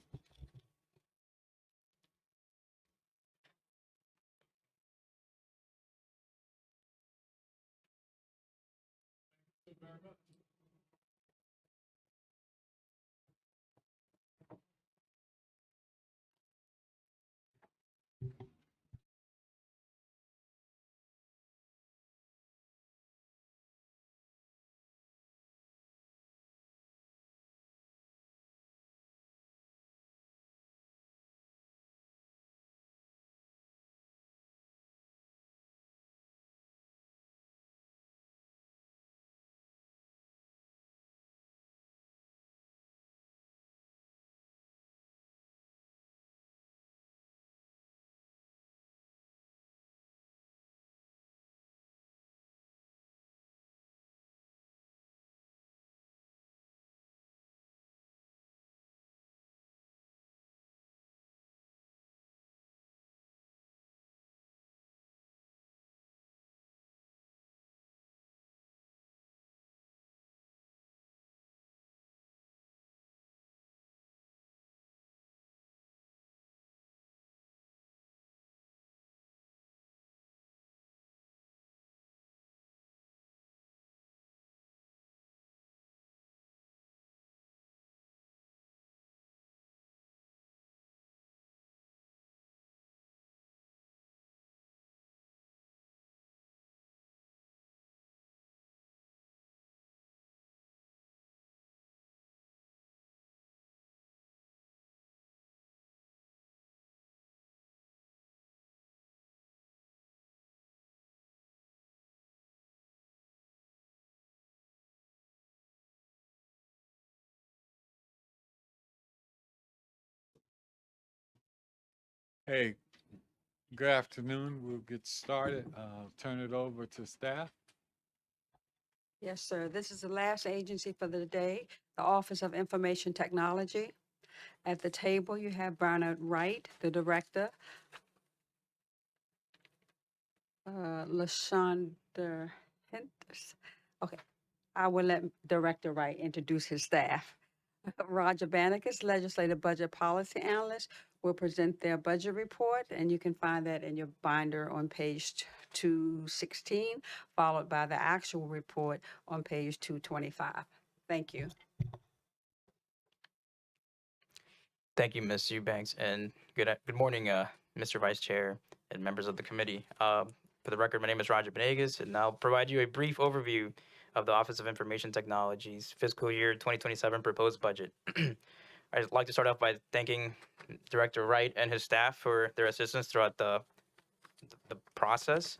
Hey, good afternoon. We'll get started. Turn it over to staff. Yes, sir. This is the last agency for the day, the Office of Information Technology. At the table, you have Bernard Wright, the director. LaShonda Hinters. Okay, I will let Director Wright introduce his staff. Roger Bannicus, Legislative Budget Policy Analyst, will present their budget report, and you can find that in your binder on page 216, followed by the actual report on page 225. Thank you. Thank you, Ms. Eubanks, and good morning, Mr. Vice Chair and members of the committee. For the record, my name is Roger Benegas, and I'll provide you a brief overview of the Office of Information Technology's fiscal year 2027 proposed budget. I'd like to start off by thanking Director Wright and his staff for their assistance throughout the process.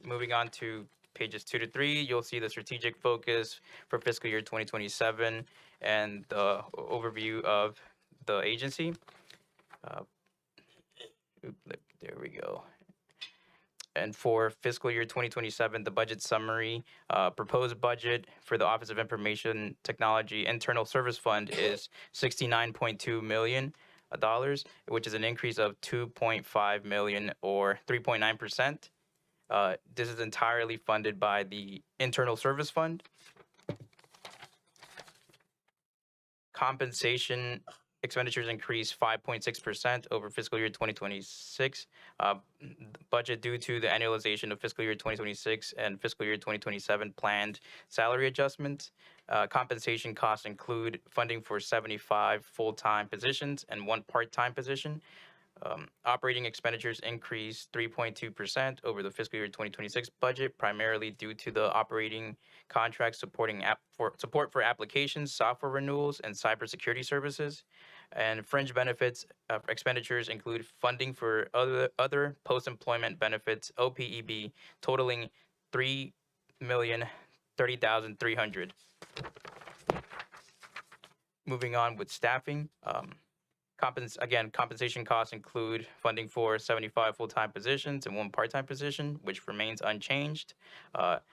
Moving on to pages 2 to 3, you'll see the strategic focus for fiscal year 2027 and the overview of the agency. There we go. And for fiscal year 2027, the budget summary, proposed budget for the Office of Information Technology Internal Service Fund is $69.2 million, which is an increase of 2.5 million or 3.9%. This is entirely funded by the Internal Service Fund. Compensation expenditures increased 5.6% over fiscal year 2026. Budget due to the annualization of fiscal year 2026 and fiscal year 2027 planned salary adjustments. Compensation costs include funding for 75 full-time positions and 1 part-time position. Operating expenditures increased 3.2% over the fiscal year 2026 budget, primarily due to the operating contract supporting support for applications, software renewals, and cybersecurity services. And fringe benefits expenditures include funding for other post-employment benefits, OPEB, totaling $3,030,300. Moving on with staffing. Compensation costs include funding for 75 full-time positions and 1 part-time position, which remains unchanged.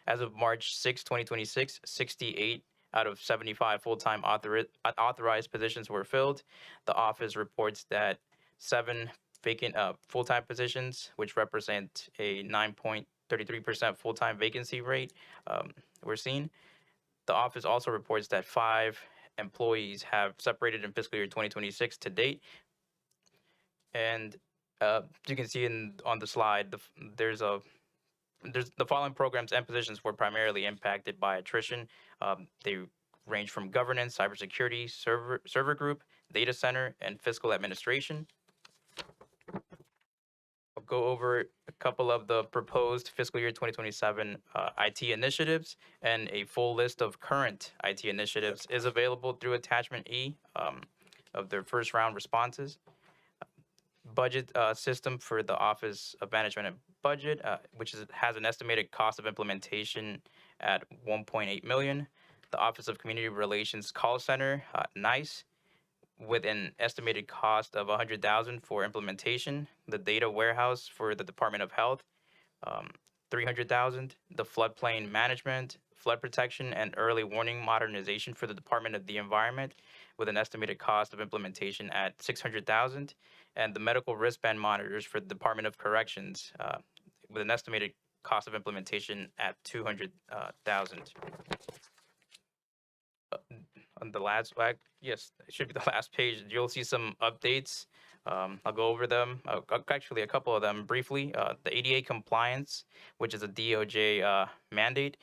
As of March 6, 2026, 68 out of 75 full-time authorized positions were filled. The office reports that 7 vacant full-time positions, which represent a 9.33% full-time vacancy rate, were seen. The office also reports that 5 employees have separated in fiscal year 2026 to date. And you can see on the slide, there's the following programs and positions were primarily impacted by attrition. They range from governance, cybersecurity, server group, data center, and fiscal administration. I'll go over a couple of the proposed fiscal year 2027 IT initiatives, and a full list of current IT initiatives is available through attachment E of their first round responses. Budget system for the Office of Management and Budget, which has an estimated cost of implementation at $1.8 million. The Office of Community Relations Call Center, NICE, with an estimated cost of $100,000 for implementation. The data warehouse for the Department of Health, $300,000. The floodplain management, flood protection, and early warning modernization for the Department of the Environment, with an estimated cost of implementation at $600,000. And the medical wristband monitors for the Department of Corrections, with an estimated cost of implementation at $200,000. On the last, yes, it should be the last page. You'll see some updates. I'll go over them. Actually, a couple of them briefly. The ADA compliance, which is a DOJ mandate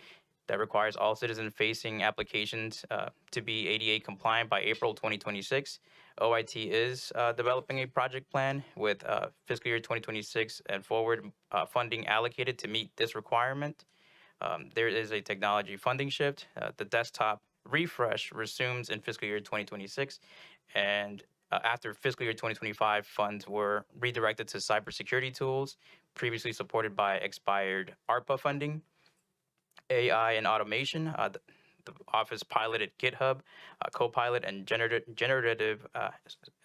that requires all citizen-facing applications to be ADA compliant by April 2026. OIT is developing a project plan with fiscal year 2026 and forward funding allocated to meet this requirement. There is a technology funding shift. The desktop refresh resumes in fiscal year 2026, and after fiscal year 2025, funds were redirected to cybersecurity tools previously supported by expired ARPA funding. AI and automation, the office piloted GitHub, Copilot, and generative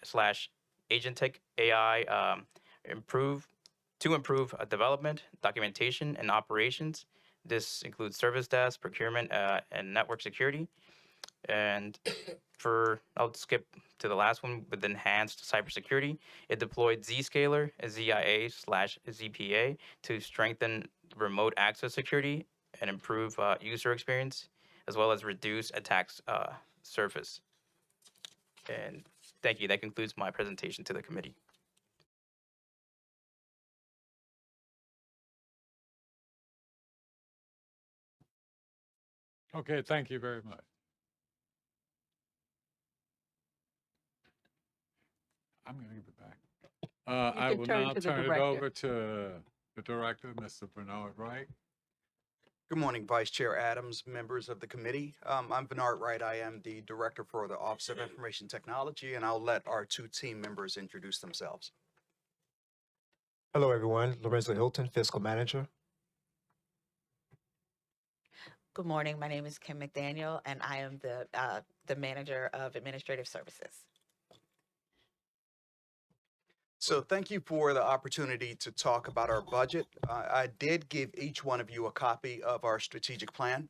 slash agentic AI improve development, documentation, and operations. This includes service desk, procurement, and network security. And I'll skip to the last one with enhanced cybersecurity. It deployed Zscaler, ZIA/ZPA, to strengthen remote access security and improve user experience, as well as reduce attack surface. And thank you. That concludes my presentation to the committee. Okay, thank you very much. I'm going to give it back. I will now turn it over to the director, Mr. Bernard Wright. Good morning, Vice Chair Adams, members of the committee. I'm Bernard Wright. I am the director for the Office of Information Technology, and I'll let our 2 team members introduce themselves. Hello, everyone. Lorenzo Hilton, Fiscal Manager. Good morning. My name is Kim McDaniel, and I am the manager of administrative services. So thank you for the opportunity to talk about our budget. I did give each one of you a copy of our strategic plan.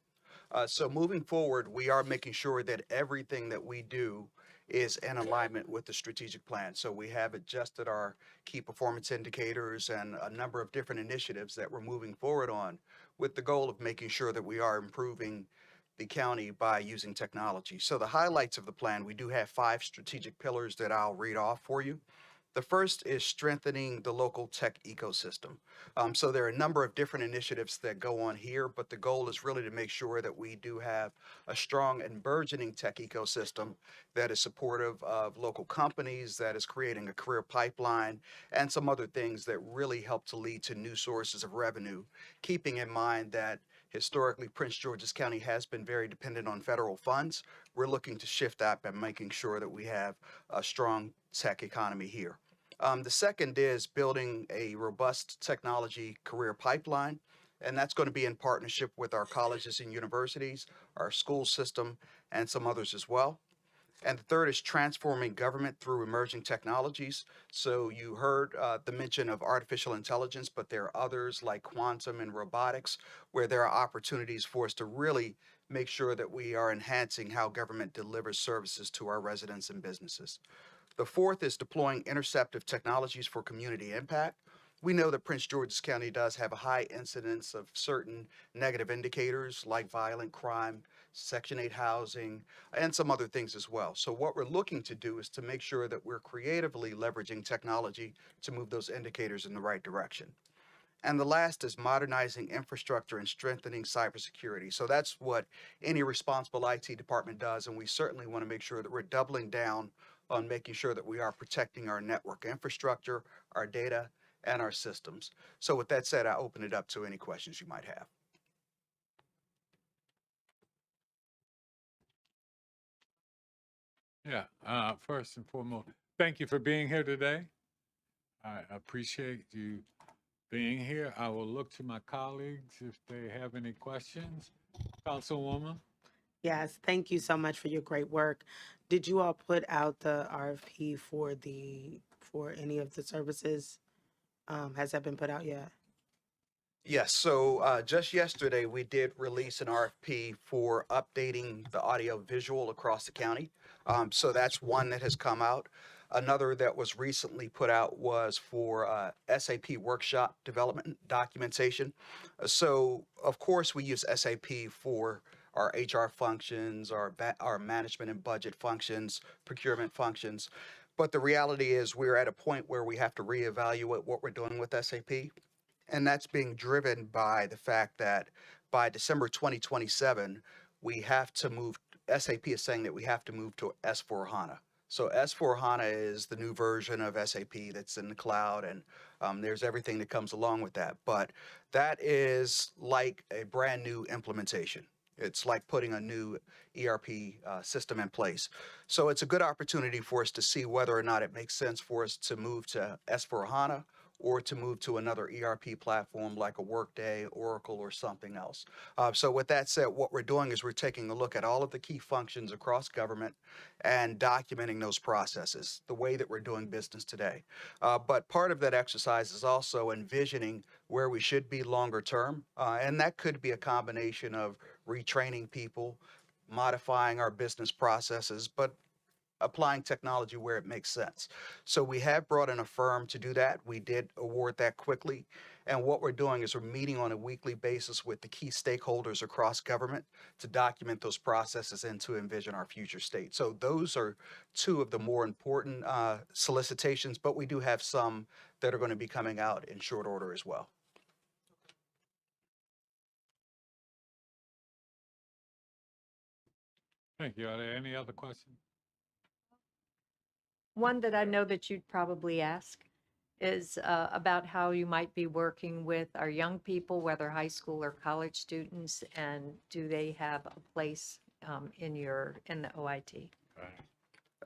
So moving forward, we are making sure that everything that we do is in alignment with the strategic plan. So we have adjusted our key performance indicators and a number of different initiatives that we're moving forward on with the goal of making sure that we are improving the county by using technology. So the highlights of the plan, we do have 5 strategic pillars that I'll read off for you. The first is strengthening the local tech ecosystem. So there are a number of different initiatives that go on here, but the goal is really to make sure that we do have a strong and burgeoning tech ecosystem that is supportive of local companies, that is creating a career pipeline, and some other things that really help to lead to new sources of revenue, keeping in mind that historically Prince George's County has been very dependent on federal funds. We're looking to shift that by making sure that we have a strong tech economy here. The second is building a robust technology career pipeline, and that's going to be in partnership with our colleges and universities, our school system, and some others as well. And the third is transforming government through emerging technologies. So you heard the mention of artificial intelligence, but there are others like quantum and robotics, where there are opportunities for us to really make sure that we are enhancing how government delivers services to our residents and businesses. The fourth is deploying interceptive technologies for community impact. We know that Prince George's County does have a high incidence of certain negative indicators like violent crime, Section 8 housing, and some other things as well. So what we're looking to do is to make sure that we're creatively leveraging technology to move those indicators in the right direction. And the last is modernizing infrastructure and strengthening cybersecurity. So that's what any responsible IT department does, and we certainly want to make sure that we're doubling down on making sure that we are protecting our network infrastructure, our data, and our systems. So with that said, I open it up to any questions you might have. Yeah, first and foremost, thank you for being here today. I appreciate you being here. I will look to my colleagues if they have any questions. Councilwoman? Yes, thank you so much for your great work. Did you all put out the RFP for any of the services? Has that been put out yet? Yes, so just yesterday we did release an RFP for updating the audio visual across the county. So that's one that has come out. Another that was recently put out was for SAP workshop development documentation. So of course we use SAP for our HR functions, our management and budget functions, procurement functions. But the reality is we're at a point where we have to reevaluate what we're doing with SAP. And that's being driven by the fact that by December 2027, we have to move, SAP is saying that we have to move to S/4HANA. So S/4HANA is the new version of SAP that's in the cloud, and there's everything that comes along with that. But that is like a brand new implementation. It's like putting a new ERP system in place. So it's a good opportunity for us to see whether or not it makes sense for us to move to S/4HANA or to move to another ERP platform like a Workday, Oracle, or something else. So with that said, what we're doing is we're taking a look at all of the key functions across government and documenting those processes, the way that we're doing business today. But part of that exercise is also envisioning where we should be longer term, and that could be a combination of retraining people, modifying our business processes, but applying technology where it makes sense. So we have brought in a firm to do that. We did award that quickly. And what we're doing is we're meeting on a weekly basis with the key stakeholders across government to document those processes and to envision our future state. So those are two of the more important solicitations, but we do have some that are going to be coming out in short order as well. Thank you. Are there any other questions? One that I know that you'd probably ask is about how you might be working with our young people, whether high school or college students, and do they have a place in the OIT?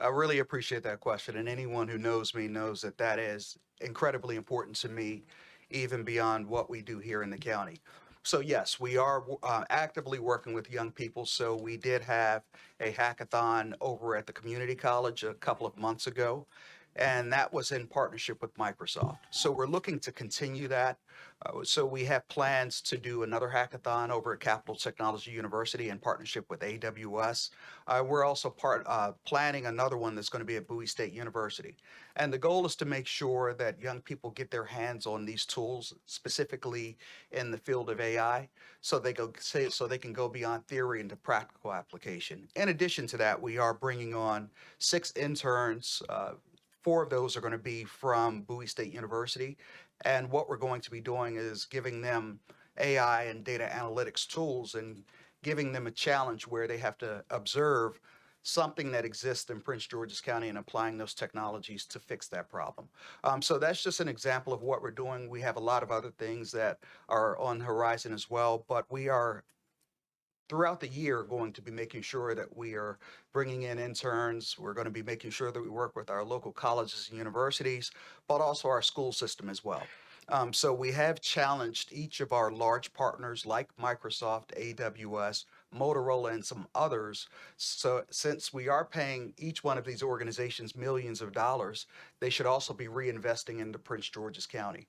I really appreciate that question, and anyone who knows me knows that that is incredibly important to me, even beyond what we do here in the county. So yes, we are actively working with young people. So we did have a hackathon over at the community college a couple of months ago, and that was in partnership with Microsoft. So we're looking to continue that. So we have plans to do another hackathon over at Capital Technology University in partnership with AWS. We're also planning another one that's going to be at Bowie State University. And the goal is to make sure that young people get their hands on these tools, specifically in the field of AI, so they can go beyond theory into practical application. In addition to that, we are bringing on 6 interns. 4 of those are going to be from Bowie State University. And what we're going to be doing is giving them AI and data analytics tools and giving them a challenge where they have to observe something that exists in Prince George's County and applying those technologies to fix that problem. So that's just an example of what we're doing. We have a lot of other things that are on the horizon as well, but we are throughout the year going to be making sure that we are bringing in interns. We're going to be making sure that we work with our local colleges and universities, but also our school system as well. So we have challenged each of our large partners like Microsoft, AWS, Motorola, and some others. So since we are paying each one of these organizations millions of dollars, they should also be reinvesting into Prince George's County.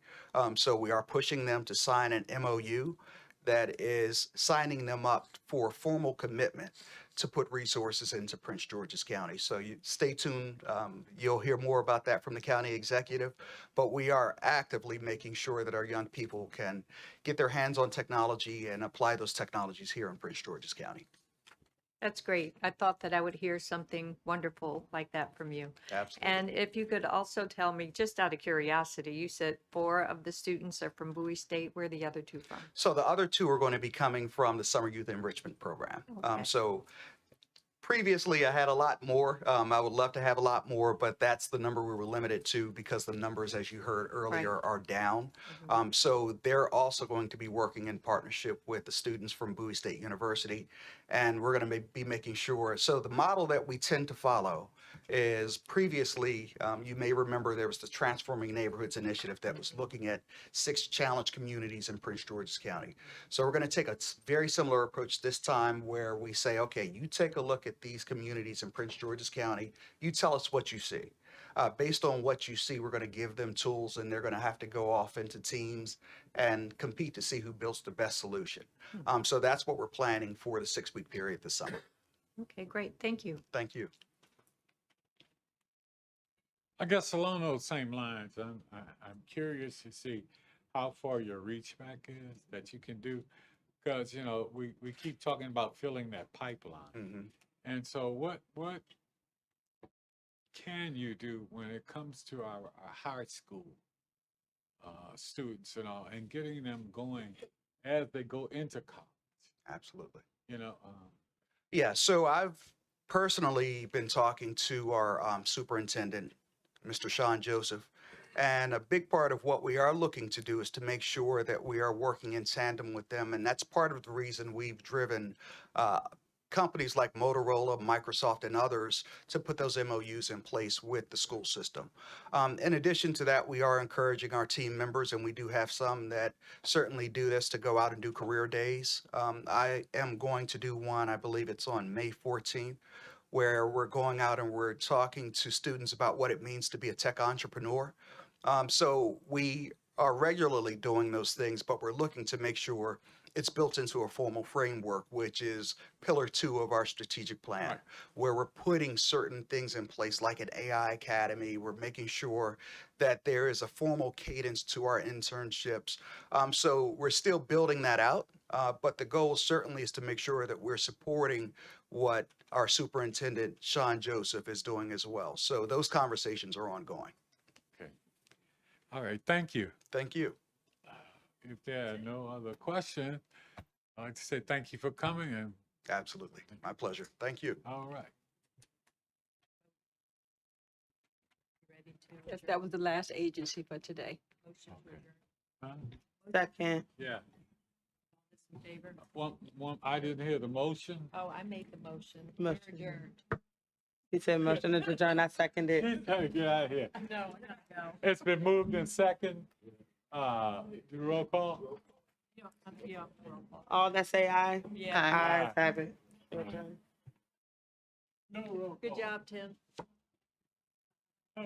So we are pushing them to sign an MOU that is signing them up for a formal commitment to put resources into Prince George's County. So you stay tuned. You'll hear more about that from the county executive, but we are actively making sure that our young people can get their hands on technology and apply those technologies here in Prince George's County. That's great. I thought that I would hear something wonderful like that from you. Absolutely. And if you could also tell me, just out of curiosity, you said 4 of the students are from Bowie State. Where are the other 2 from? So the other 2 are going to be coming from the Summer Youth Enrichment Program. Okay. So previously, I had a lot more. I would love to have a lot more, but that's the number we were limited to because the numbers, as you heard earlier, are down. So they're also going to be working in partnership with the students from Bowie State University, and we're going to be making sure. So the model that we tend to follow is previously, you may remember there was the Transforming Neighborhoods Initiative that was looking at 6 challenged communities in Prince George's County. So we're going to take a very similar approach this time where we say, okay, you take a look at these communities in Prince George's County, you tell us what you see. Based on what you see, we're going to give them tools and they're going to have to go off into teams and compete to see who builds the best solution. So that's what we're planning for the 6-week period this summer. Okay, great. Thank you. Thank you. I guess along those same lines, I'm curious to see how far your reach back is that you can do, because you know we keep talking about filling that pipeline, and so what can you do when it comes to our high school students, you know, and getting them going as they go into college? Absolutely. You know. Yeah. So I've personally been talking to our superintendent, Mr. Sean Joseph. And a big part of what we are looking to do is to make sure that we are working in tandem with them. And that's part of the reason we've driven companies like Motorola, Microsoft, and others to put those MOUs in place with the school system. In addition to that, we are encouraging our team members, and we do have some that certainly do this, to go out and do career days. I am going to do one, I believe it's on May 14th, where we're going out and we're talking to students about what it means to be a tech entrepreneur. So we are regularly doing those things, but we're looking to make sure it's built into a formal framework, which is pillar 2 of our strategic plan, where we're putting certain things in place like an AI academy. We're making sure that there is a formal cadence to our internships. So we're still building that out, but the goal certainly is to make sure that we're supporting what our superintendent, Sean Joseph, is doing as well. So those conversations are ongoing. Okay. All right. Thank you. Thank you. If there are no other questions, I'd like to say thank you for coming. And absolutely, my pleasure. Thank you. All right. Yes, that was the last agency for today. Second. Yeah. In favor? I didn't hear the motion. Oh, I made the motion. Motion. We're adjourned. He said motion to adjourn. I seconded. She's trying to get out of here. No. It's been moved in second. Roll call. All that say aye? Yeah. Ayes have it. Aye. Okay. No roll Good call. job, Tim. Uh,